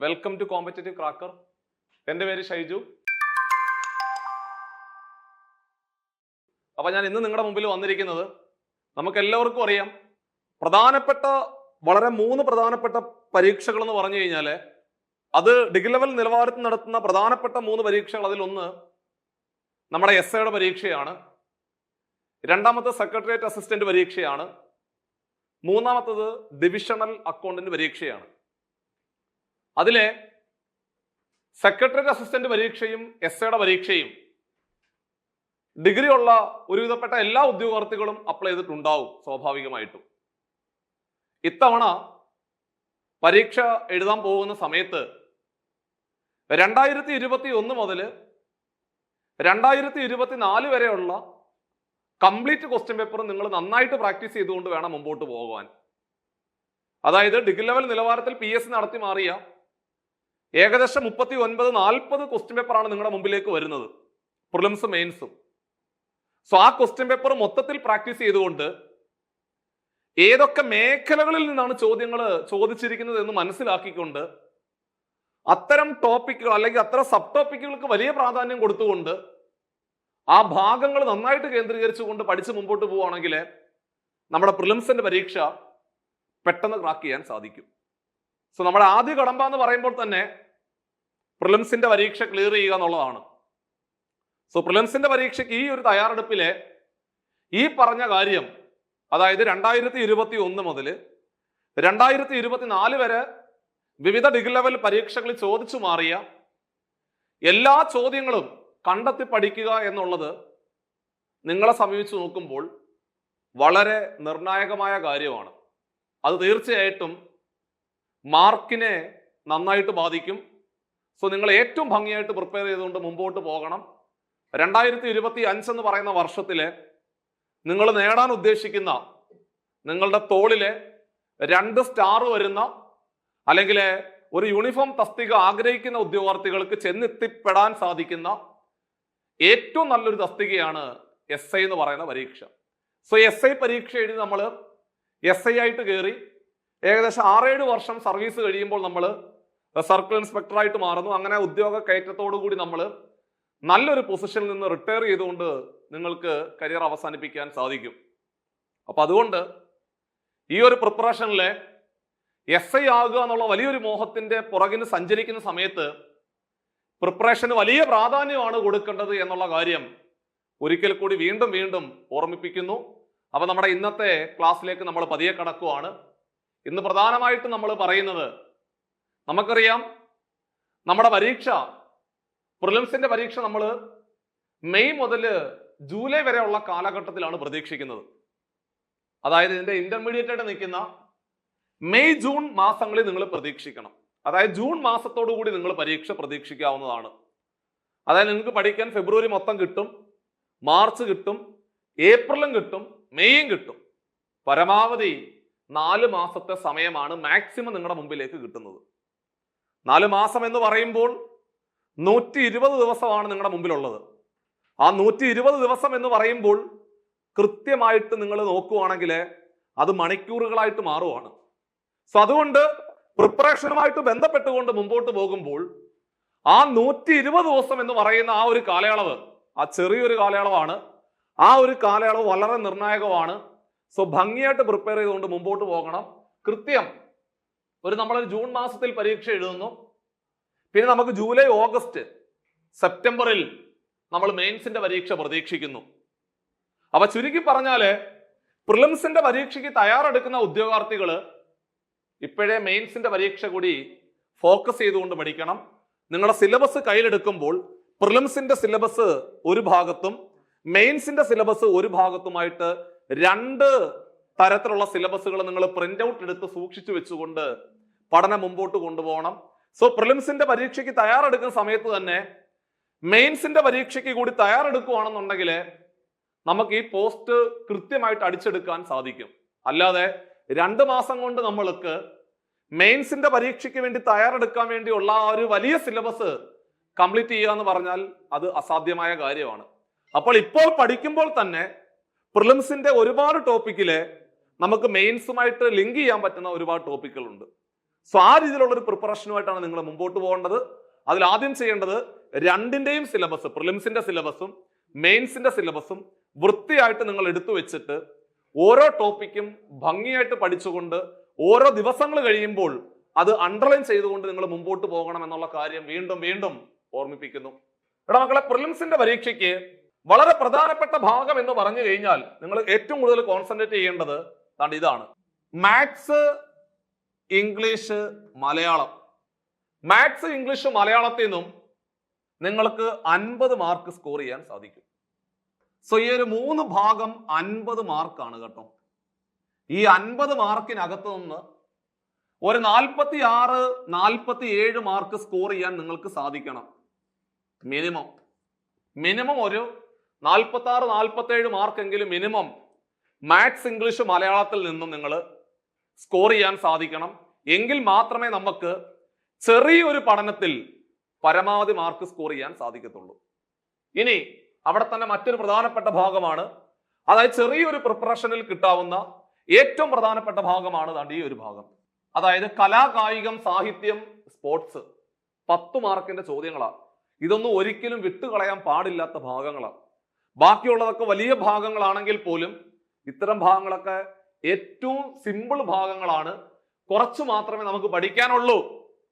Welcome to competitive cracker. എൻ്റെ പേര് ഷൈജു. അപ്പൊ ഞാൻ ഇന്ന് നിങ്ങളുടെ മുമ്പിൽ വന്നിരിക്കുന്നത്, നമുക്ക് എല്ലാവർക്കും അറിയാം, മൂന്ന് പ്രധാനപ്പെട്ട പരീക്ഷകൾ എന്ന് പറഞ്ഞു കഴിഞ്ഞാൽ അത് ഡിഗ്രി ലെവൽ നിലവാരത്തിൽ നടത്തുന്ന പ്രധാനപ്പെട്ട 3 പരീക്ഷകൾ. അതിലൊന്ന് നമ്മുടെ എസ്ഐയുടെ പരീക്ഷയാണ്, രണ്ടാമത്തെ സെക്രട്ടേറിയറ്റ് അസിസ്റ്റന്റ് പരീക്ഷയാണ്, മൂന്നാമത്തത് ഡിവിഷണൽ അക്കൗണ്ടന്റ് പരീക്ഷയാണ്. അതിലെ സെക്രട്ടേറിയറ്റ് അസിസ്റ്റന്റ് പരീക്ഷയും എസ്ഐയുടെ പരീക്ഷയും ഡിഗ്രി ഉള്ള ഒരുവിധപ്പെട്ട എല്ലാ ഉദ്യോഗാർത്ഥികളും അപ്ലൈ ചെയ്തിട്ടുണ്ടാവും സ്വാഭാവികമായിട്ടും. ഇത്തവണ പരീക്ഷ എഴുതാൻ പോകുന്ന സമയത്ത് 2021 മുതൽ 2024 വരെയുള്ള കംപ്ലീറ്റ് ക്വസ്റ്റ്യൻ പേപ്പർ നിങ്ങൾ നന്നായിട്ട് പ്രാക്ടീസ് ചെയ്തുകൊണ്ട് വേണം മുമ്പോട്ട് പോകാൻ. അതായത് ഡിഗ്രി ലെവൽ നിലവാരത്തിൽ PSC നടത്തി മാറിയ ഏകദേശം 39-40 ക്വസ്റ്റ്യൻ പേപ്പറാണ് നിങ്ങളുടെ മുമ്പിലേക്ക് വരുന്നത്, പ്രിലിംസും മെയിൻസും. സോ ആ ക്വസ്റ്റ്യൻ പേപ്പർ മൊത്തത്തിൽ പ്രാക്ടീസ് ചെയ്തുകൊണ്ട് ഏതൊക്കെ മേഖലകളിൽ നിന്നാണ് ചോദ്യങ്ങൾ ചോദിച്ചിരിക്കുന്നത് എന്ന് മനസ്സിലാക്കിക്കൊണ്ട് അത്തരം ടോപ്പിക്കുകൾ അല്ലെങ്കിൽ അത്തരം സബ് ടോപ്പിക്കുകൾക്ക് വലിയ പ്രാധാന്യം കൊടുത്തുകൊണ്ട് ആ ഭാഗങ്ങൾ നന്നായിട്ട് കേന്ദ്രീകരിച്ചുകൊണ്ട് പഠിച്ച് മുമ്പോട്ട് പോവുകയാണെങ്കിൽ നമ്മുടെ പ്രിലിംസിന്റെ പരീക്ഷ പെട്ടെന്ന് ക്രാക്ക് ചെയ്യാൻ സാധിക്കും. സോ നമ്മുടെ ആദ്യ കടമ്പ എന്ന് പറയുമ്പോൾ തന്നെ പ്രിലിംസിന്റെ പരീക്ഷ ക്ലിയർ ചെയ്യുക എന്നുള്ളതാണ്. സോ പ്രിലിംസിന്റെ പരീക്ഷയ്ക്ക് ഈ ഒരു തയ്യാറെടുപ്പിലെ ഈ പറഞ്ഞ കാര്യം, അതായത് 2021 മുതൽ 2024 വരെ വിവിധ ഡിഗ്രി ലെവൽ പരീക്ഷകളിൽ ചോദിച്ചു മാറിയ എല്ലാ ചോദ്യങ്ങളും കണ്ടെത്തി പഠിക്കുക എന്നുള്ളത് നിങ്ങളെ സമീപിച്ച് നോക്കുമ്പോൾ വളരെ നിർണായകമായ കാര്യമാണ്. അത് തീർച്ചയായിട്ടും മാർക്കിനെ നന്നായിട്ട് ബാധിക്കും. സോ നിങ്ങൾ ഏറ്റവും ഭംഗിയായിട്ട് പ്രിപ്പയർ ചെയ്തുകൊണ്ട് മുമ്പോട്ട് പോകണം. 2025 എന്ന് പറയുന്ന വർഷത്തിലെ നിങ്ങൾ നേടാൻ ഉദ്ദേശിക്കുന്ന നിങ്ങളുടെ തോളിലെ 2 സ്റ്റാർ വരുന്ന അല്ലെങ്കിൽ ഒരു യൂണിഫോം തസ്തിക ആഗ്രഹിക്കുന്ന ഉദ്യോഗാർത്ഥികൾക്ക് ചെന്നെത്തിപ്പെടാൻ സാധിക്കുന്ന ഏറ്റവും നല്ലൊരു തസ്തികയാണ് SI എന്ന് പറയുന്ന പരീക്ഷ. സോ SI പരീക്ഷ എഴുതി നമ്മൾ SI ആയിട്ട് കയറി ഏകദേശം 6-7 വർഷം സർവീസ് കഴിയുമ്പോൾ നമ്മൾ സർക്കിൾ ഇൻസ്പെക്ടറായിട്ട് മാറുന്നു. അങ്ങനെ ഉദ്യോഗ കയറ്റത്തോടു കൂടി നമ്മൾ നല്ലൊരു പൊസിഷനിൽ നിന്ന് റിട്ടയർ ചെയ്തുകൊണ്ട് നിങ്ങൾക്ക് കരിയർ അവസാനിപ്പിക്കാൻ സാധിക്കും. അപ്പൊ അതുകൊണ്ട് ഈ ഒരു പ്രിപ്പറേഷനിലെ SI ആകുക എന്നുള്ള വലിയൊരു മോഹത്തിന്റെ പുറകിന് സഞ്ചരിക്കുന്ന സമയത്ത് പ്രിപ്പറേഷന് വലിയ പ്രാധാന്യമാണ് കൊടുക്കേണ്ടത് എന്നുള്ള കാര്യം ഒരിക്കൽ കൂടി വീണ്ടും ഓർമ്മിപ്പിക്കുന്നു. അപ്പൊ നമ്മുടെ ഇന്നത്തെ ക്ലാസ്സിലേക്ക് നമ്മൾ പതിയെ കടക്കുവാണ്. ഇന്ന് പ്രധാനമായിട്ടും നമ്മൾ പറയുന്നത്, നമുക്കറിയാം നമ്മുടെ പരീക്ഷ, പ്രിലിംസിന്റെ പരീക്ഷ നമ്മൾ മെയ് മുതൽ ജൂലൈ വരെയുള്ള കാലഘട്ടത്തിലാണ് പ്രതീക്ഷിക്കുന്നത്. അതായത് ഇതിന്റെ ഇന്റർമീഡിയറ്റ് ആയിട്ട് നിൽക്കുന്ന മെയ് ജൂൺ മാസങ്ങളിൽ നിങ്ങൾ പ്രതീക്ഷിക്കണം. അതായത് ജൂൺ മാസത്തോടു കൂടി നിങ്ങൾ പരീക്ഷ പ്രതീക്ഷിക്കാവുന്നതാണ്. അതായത് നിങ്ങൾക്ക് പഠിക്കാൻ ഫെബ്രുവരി മൊത്തം കിട്ടും, മാർച്ച് കിട്ടും, ഏപ്രിലും കിട്ടും, മെയ്യും കിട്ടും. പരമാവധി 4 മാസത്തെ സമയമാണ് മാക്സിമം നിങ്ങളുടെ മുമ്പിലേക്ക് കിട്ടുന്നത്. 4 മാസം എന്ന് പറയുമ്പോൾ 120 ദിവസമാണ് നിങ്ങളുടെ മുമ്പിലുള്ളത്. ആ 120 ദിവസം എന്ന് പറയുമ്പോൾ കൃത്യമായിട്ട് നിങ്ങൾ നോക്കുവാണെങ്കിൽ അത് മണിക്കൂറുകളായിട്ട് മാറുവാണ്. സോ അതുകൊണ്ട് പ്രിപ്പറേഷനുമായിട്ട് ബന്ധപ്പെട്ടുകൊണ്ട് മുമ്പോട്ട് പോകുമ്പോൾ ആ 120 ദിവസം എന്ന് പറയുന്ന ആ ഒരു കാലയളവ്, ആ ചെറിയൊരു കാലയളവാണ്. ആ ഒരു കാലയളവ് വളരെ നിർണായകമാണ്. സോ ഭംഗിയായിട്ട് പ്രിപ്പയർ ചെയ്തുകൊണ്ട് മുമ്പോട്ട് പോകണം. കൃത്യം നമ്മളൊരു ജൂൺ മാസത്തിൽ പരീക്ഷ എഴുതുന്നു, പിന്നെ നമുക്ക് ജൂലൈ, ഓഗസ്റ്റ്, സെപ്റ്റംബറിൽ നമ്മൾ മെയിൻസിന്റെ പരീക്ഷ പ്രതീക്ഷിക്കുന്നു. അപ്പൊ ചുരുക്കി പറഞ്ഞാല് പ്രിലിംസിന്റെ പരീക്ഷയ്ക്ക് തയ്യാറെടുക്കുന്ന ഉദ്യോഗാർത്ഥികള് ഇപ്പോഴേ മെയിൻസിന്റെ പരീക്ഷ കൂടി ഫോക്കസ് ചെയ്തുകൊണ്ട് പഠിക്കണം. നിങ്ങളുടെ സിലബസ് കയ്യിലെടുക്കുമ്പോൾ പ്രിലിംസിന്റെ സിലബസ് ഒരു ഭാഗത്തും മെയിൻസിന്റെ സിലബസ് ഒരു ഭാഗത്തുമായിട്ട് 2 തരത്തിലുള്ള സിലബസുകൾ നിങ്ങൾ പ്രിന്റ് ഔട്ട് എടുത്ത് സൂക്ഷിച്ചു വെച്ചുകൊണ്ട് പഠനം മുമ്പോട്ട് കൊണ്ടുപോകണം. സോ പ്രിലിംസിന്റെ പരീക്ഷയ്ക്ക് തയ്യാറെടുക്കുന്ന സമയത്ത് തന്നെ മെയിൻസിന്റെ പരീക്ഷയ്ക്ക് കൂടി തയ്യാറെടുക്കുകയാണെന്നുണ്ടെങ്കിൽ നമുക്ക് ഈ പോസ്റ്റ് കൃത്യമായിട്ട് അടിച്ചെടുക്കാൻ സാധിക്കും. അല്ലാതെ 2 മാസം കൊണ്ട് നമ്മൾക്ക് മെയിൻസിന്റെ പരീക്ഷയ്ക്ക് വേണ്ടി തയ്യാറെടുക്കാൻ വേണ്ടിയുള്ള ആ ഒരു വലിയ സിലബസ് കംപ്ലീറ്റ് ചെയ്യുക എന്ന് പറഞ്ഞാൽ അത് അസാധ്യമായ കാര്യമാണ്. അപ്പോൾ ഇപ്പോൾ പഠിക്കുമ്പോൾ തന്നെ പ്രിലിംസിന്റെ ഒരുപാട് ടോപ്പിക്കില് നമുക്ക് മെയിൻസുമായിട്ട് ലിങ്ക് ചെയ്യാൻ പറ്റുന്ന ഒരുപാട് ടോപ്പിക്കുകളുണ്ട്. സോ ആ രീതിയിലുള്ള ഒരു പ്രിപ്പറേഷനുമായിട്ടാണ് നിങ്ങൾ മുമ്പോട്ട് പോകേണ്ടത്. അതിൽ ആദ്യം ചെയ്യേണ്ടത് രണ്ടിന്റെയും സിലബസ്, പ്രിലിംസിന്റെ സിലബസും മെയിൻസിന്റെ സിലബസും വൃത്തിയായിട്ട് നിങ്ങൾ എടുത്തു വെച്ചിട്ട് ഓരോ ടോപ്പിക്കും ഭംഗിയായിട്ട് പഠിച്ചുകൊണ്ട് ഓരോ ദിവസങ്ങൾ കഴിയുമ്പോൾ അത് അണ്ടർലൈൻ ചെയ്തുകൊണ്ട് നിങ്ങൾ മുമ്പോട്ട് പോകണം എന്നുള്ള കാര്യം വീണ്ടും വീണ്ടും ഓർമ്മിപ്പിക്കുന്നു. എടാ മക്കളെ, പ്രിലിംസിന്റെ പരീക്ഷയ്ക്ക് വളരെ പ്രധാനപ്പെട്ട ഭാഗം എന്ന് പറഞ്ഞു കഴിഞ്ഞാൽ നിങ്ങൾ ഏറ്റവും കൂടുതൽ കോൺസെൻട്രേറ്റ് ചെയ്യേണ്ടത് ഇതാണ്: maths, English, Malayalam. Maths, English, മലയാളത്തിൽ നിന്നും നിങ്ങൾക്ക് 50 മാർക്ക് സ്കോർ ചെയ്യാൻ സാധിക്കും. സോ ഈ ഒരു 3 ഭാഗം 50 മാർക്കാണ് കേട്ടോ. ഈ 50 മാർക്കിനകത്ത് നിന്ന് ഒരു 46-47 മാർക്ക് സ്കോർ ചെയ്യാൻ നിങ്ങൾക്ക് സാധിക്കണം. മിനിമം ഒരു 46-47 മാർക്കെങ്കിലും മിനിമം മാത്സ്, ഇംഗ്ലീഷ്, മലയാളത്തിൽ നിന്നും നിങ്ങൾ സ്കോർ ചെയ്യാൻ സാധിക്കണം. എങ്കിൽ മാത്രമേ നമുക്ക് ചെറിയൊരു പഠനത്തിൽ പരമാവധി മാർക്ക് സ്കോർ ചെയ്യാൻ സാധിക്കത്തുള്ളൂ. ഇനി അവിടെ തന്നെ മറ്റൊരു പ്രധാനപ്പെട്ട ഭാഗമാണ്, അതായത് ചെറിയൊരു പ്രിപ്പറേഷനിൽ കിട്ടാവുന്ന ഏറ്റവും പ്രധാനപ്പെട്ട ഭാഗമാണ് ഈ ഒരു ഭാഗം. അതായത് കലാ, കായികം, സാഹിത്യം, സ്പോർട്സ്. 10 മാർക്കിന്റെ ചോദ്യങ്ങളാണ്. ഇതൊന്നും ഒരിക്കലും വിട്ടുകളയാൻ പാടില്ലാത്ത ഭാഗങ്ങളാണ്. ബാക്കിയുള്ളതൊക്കെ വലിയ ഭാഗങ്ങളാണെങ്കിൽ പോലും ഇത്തരം ഭാഗങ്ങളൊക്കെ ഏറ്റവും സിമ്പിൾ ഭാഗങ്ങളാണ്. കുറച്ച് മാത്രമേ നമുക്ക് പഠിക്കാനുള്ളൂ.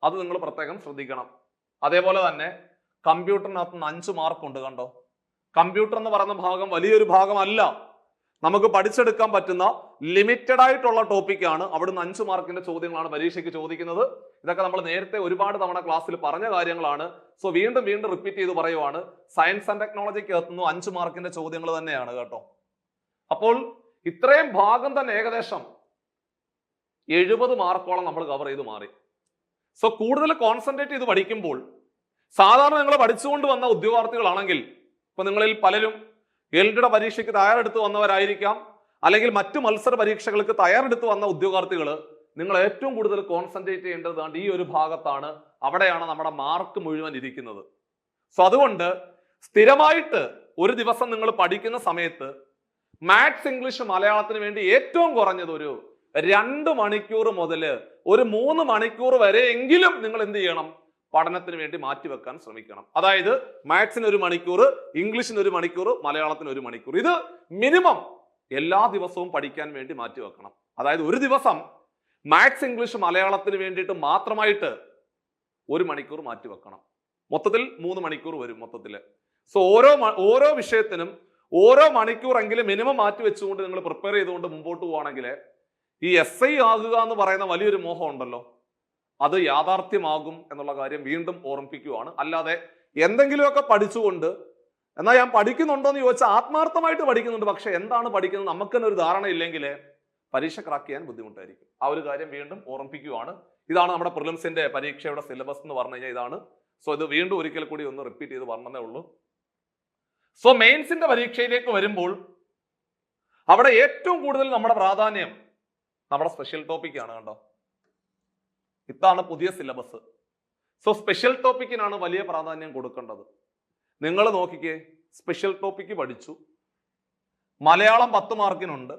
അത് നിങ്ങൾ പ്രത്യേകം ശ്രദ്ധിക്കണം. അതേപോലെ തന്നെ കമ്പ്യൂട്ടറിനകത്ത് നിന്ന് 5 മാർക്കുണ്ട് കണ്ടോ. കമ്പ്യൂട്ടർ എന്ന് പറയുന്ന ഭാഗം വലിയൊരു ഭാഗമല്ല, നമുക്ക് പഠിച്ചെടുക്കാൻ പറ്റുന്ന ലിമിറ്റഡ് ആയിട്ടുള്ള ടോപ്പിക്കാണ്. അവിടുന്ന് 5 മാർക്കിന്റെ ചോദ്യങ്ങളാണ് പരീക്ഷയ്ക്ക് ചോദിക്കുന്നത്. ഇതൊക്കെ നമ്മൾ നേരത്തെ ഒരുപാട് തവണ ക്ലാസ്സിൽ പറഞ്ഞ കാര്യങ്ങളാണ്. സോ വീണ്ടും വീണ്ടും റിപ്പീറ്റ് ചെയ്ത് പറയുവാണ്, സയൻസ് ആൻഡ് ടെക്നോളജിക്ക് എത്തുന്നു 5 മാർക്കിന്റെ ചോദ്യങ്ങൾ തന്നെയാണ് കേട്ടോ. അപ്പോൾ ഇത്രയും ഭാഗം തന്നെ ഏകദേശം 70 മാർക്കോളം നമ്മൾ കവർ ചെയ്ത് മാറി. സോ കൂടുതൽ കോൺസെൻട്രേറ്റ് ചെയ്ത് പഠിക്കുമ്പോൾ, സാധാരണ നിങ്ങൾ പഠിച്ചുകൊണ്ട് വന്ന ഉദ്യോഗാർത്ഥികളാണെങ്കിൽ, ഇപ്പൊ നിങ്ങളിൽ പലരും എൽഡിയുടെ പരീക്ഷയ്ക്ക് തയ്യാറെടുത്ത് വന്നവരായിരിക്കാം, അല്ലെങ്കിൽ മറ്റു മത്സര പരീക്ഷകൾക്ക് തയ്യാറെടുത്ത് വന്ന ഉദ്യോഗാർത്ഥികൾ, നിങ്ങൾ ഏറ്റവും കൂടുതൽ കോൺസെൻട്രേറ്റ് ചെയ്യേണ്ടത് ഈ ഒരു ഭാഗത്താണ്. അവിടെയാണ് നമ്മുടെ മാർക്ക് മുഴുവൻ ഇരിക്കുന്നത്. സോ അതുകൊണ്ട് സ്ഥിരമായിട്ട് ഒരു ദിവസം നിങ്ങൾ പഠിക്കുന്ന സമയത്ത് മാത്സ്, ഇംഗ്ലീഷ്, മലയാളത്തിന് വേണ്ടി ഏറ്റവും കുറഞ്ഞത് ഒരു 2 മണിക്കൂർ മുതൽ ഒരു 3 മണിക്കൂർ വരെ എങ്കിലും നിങ്ങൾ എന്ത് ചെയ്യണം? പഠനത്തിന് വേണ്ടി മാറ്റിവെക്കാൻ ശ്രമിക്കണം. അതായത് മാത്സിന് 1 മണിക്കൂർ, ഇംഗ്ലീഷിന് 1 മണിക്കൂർ, മലയാളത്തിന് 1 മണിക്കൂർ. ഇത് മിനിമം എല്ലാ ദിവസവും പഠിക്കാൻ വേണ്ടി മാറ്റിവെക്കണം. അതായത് ഒരു ദിവസം മാത്സ്, ഇംഗ്ലീഷ്, മലയാളത്തിന് വേണ്ടിയിട്ട് മാത്രമായിട്ട് 1 മണിക്കൂർ മാറ്റിവെക്കണം. മൊത്തത്തിൽ 3 മണിക്കൂർ വരും മൊത്തത്തില്. സോ ഓരോ വിഷയത്തിനും ഓരോ മണിക്കൂറെങ്കിലും മിനിമം മാറ്റി വെച്ചുകൊണ്ട് നിങ്ങൾ പ്രിപ്പയർ ചെയ്തുകൊണ്ട് മുമ്പോട്ട് പോവുകയാണെങ്കിൽ ഈ SI ആകുക എന്ന് പറയുന്ന വലിയൊരു മോഹം ഉണ്ടല്ലോ, അത് യാഥാർത്ഥ്യമാകും എന്നുള്ള കാര്യം വീണ്ടും ഓർമ്മിപ്പിക്കുകയാണ്. അല്ലാതെ എന്തെങ്കിലുമൊക്കെ പഠിച്ചുകൊണ്ട്, എന്നാൽ ഞാൻ പഠിക്കുന്നുണ്ടോ എന്ന് ചോദിച്ചാൽ ആത്മാർത്ഥമായിട്ട് പഠിക്കുന്നുണ്ട്, പക്ഷെ എന്താണ് പഠിക്കുന്നത് നമുക്ക് തന്നെ ഒരു ധാരണ ഇല്ലെങ്കിൽ പരീക്ഷ ക്രാക്ക് ചെയ്യാൻ ബുദ്ധിമുട്ടായിരിക്കും. ആ ഒരു കാര്യം വീണ്ടും ഓർമ്മിപ്പിക്കുകയാണ്. ഇതാണ് നമ്മുടെ പ്രിലിംസിന്റെ പരീക്ഷയുടെ സിലബസ് എന്ന് പറഞ്ഞു കഴിഞ്ഞാൽ ഇതാണ്. സോ ഇത് വീണ്ടും ഒരിക്കൽ കൂടി ഒന്ന് റിപ്പീറ്റ് ചെയ്ത് പറഞ്ഞതേ ഉള്ളൂ. സോ മെയിൻസിന്റെ പരീക്ഷയിലേക്ക് വരുമ്പോൾ അവിടെ ഏറ്റവും കൂടുതൽ നമ്മുടെ പ്രാധാന്യം നമ്മുടെ സ്പെഷ്യൽ ടോപ്പിക് ആണ് കണ്ടോ. ഇതാണ് പുതിയ സിലബസ്. സോ സ്പെഷ്യൽ ടോപ്പിക്കിനാണ് വലിയ പ്രാധാന്യം കൊടുക്കേണ്ടത്. നിങ്ങൾ നോക്കിക്കേ, സ്പെഷ്യൽ ടോപ്പിക്ക് പഠിച്ചു, മലയാളം 10 മാർക്കിനുണ്ട്,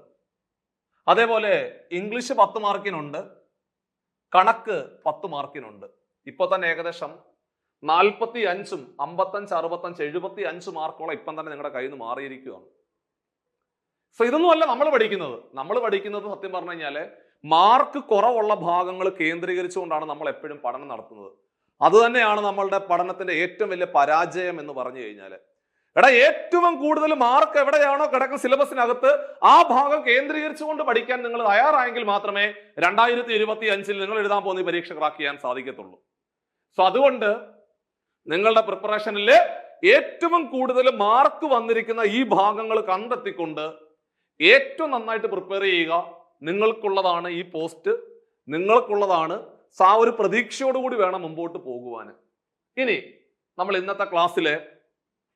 അതേപോലെ ഇംഗ്ലീഷ് 10 മാർക്കിനുണ്ട്, കണക്ക് 10 മാർക്കിനുണ്ട്. ഇപ്പൊ തന്നെ ഏകദേശം 45, 55, 65, 75 മാർക്കോളം ഇപ്പം തന്നെ നിങ്ങളുടെ കയ്യിൽ നിന്ന് മാറിയിരിക്കുകയാണ്. സോ ഇതൊന്നുമല്ല നമ്മൾ പഠിക്കുന്നത് സത്യം പറഞ്ഞു കഴിഞ്ഞാല് മാർക്ക് കുറവുള്ള ഭാഗങ്ങൾ കേന്ദ്രീകരിച്ചുകൊണ്ടാണ് നമ്മൾ എപ്പോഴും പഠനം നടത്തുന്നത്. അത് തന്നെയാണ് നമ്മളുടെ പഠനത്തിന്റെ ഏറ്റവും വലിയ പരാജയം എന്ന് പറഞ്ഞു കഴിഞ്ഞാല്. ഏറ്റവും കൂടുതൽ മാർക്ക് എവിടെയാണോ കിടക്കുന്ന സിലബസിനകത്ത് ആ ഭാഗം കേന്ദ്രീകരിച്ചുകൊണ്ട് പഠിക്കാൻ നിങ്ങൾ തയ്യാറായെങ്കിൽ മാത്രമേ 2025 നിങ്ങൾ എഴുതാൻ പോകുന്ന പരീക്ഷ ക്രാക്ക് ചെയ്യാൻ സാധിക്കത്തുള്ളൂ. സോ അതുകൊണ്ട് നിങ്ങളുടെ പ്രിപ്പറേഷനിൽ ഏറ്റവും കൂടുതൽ മാർക്ക് വന്നിരിക്കുന്ന ഈ ഭാഗങ്ങൾ കണ്ടെത്തിക്കൊണ്ട് ഏറ്റവും നന്നായിട്ട് പ്രിപ്പയർ ചെയ്യുക. നിങ്ങൾക്കുള്ളതാണ് ഈ പോസ്റ്റ്, നിങ്ങൾക്കുള്ളതാണ്. ആ ഒരു പ്രതീക്ഷയോടുകൂടി വേണം മുമ്പോട്ട് പോകുവാൻ. ഇനി നമ്മൾ ഇന്നത്തെ ക്ലാസ്സിലെ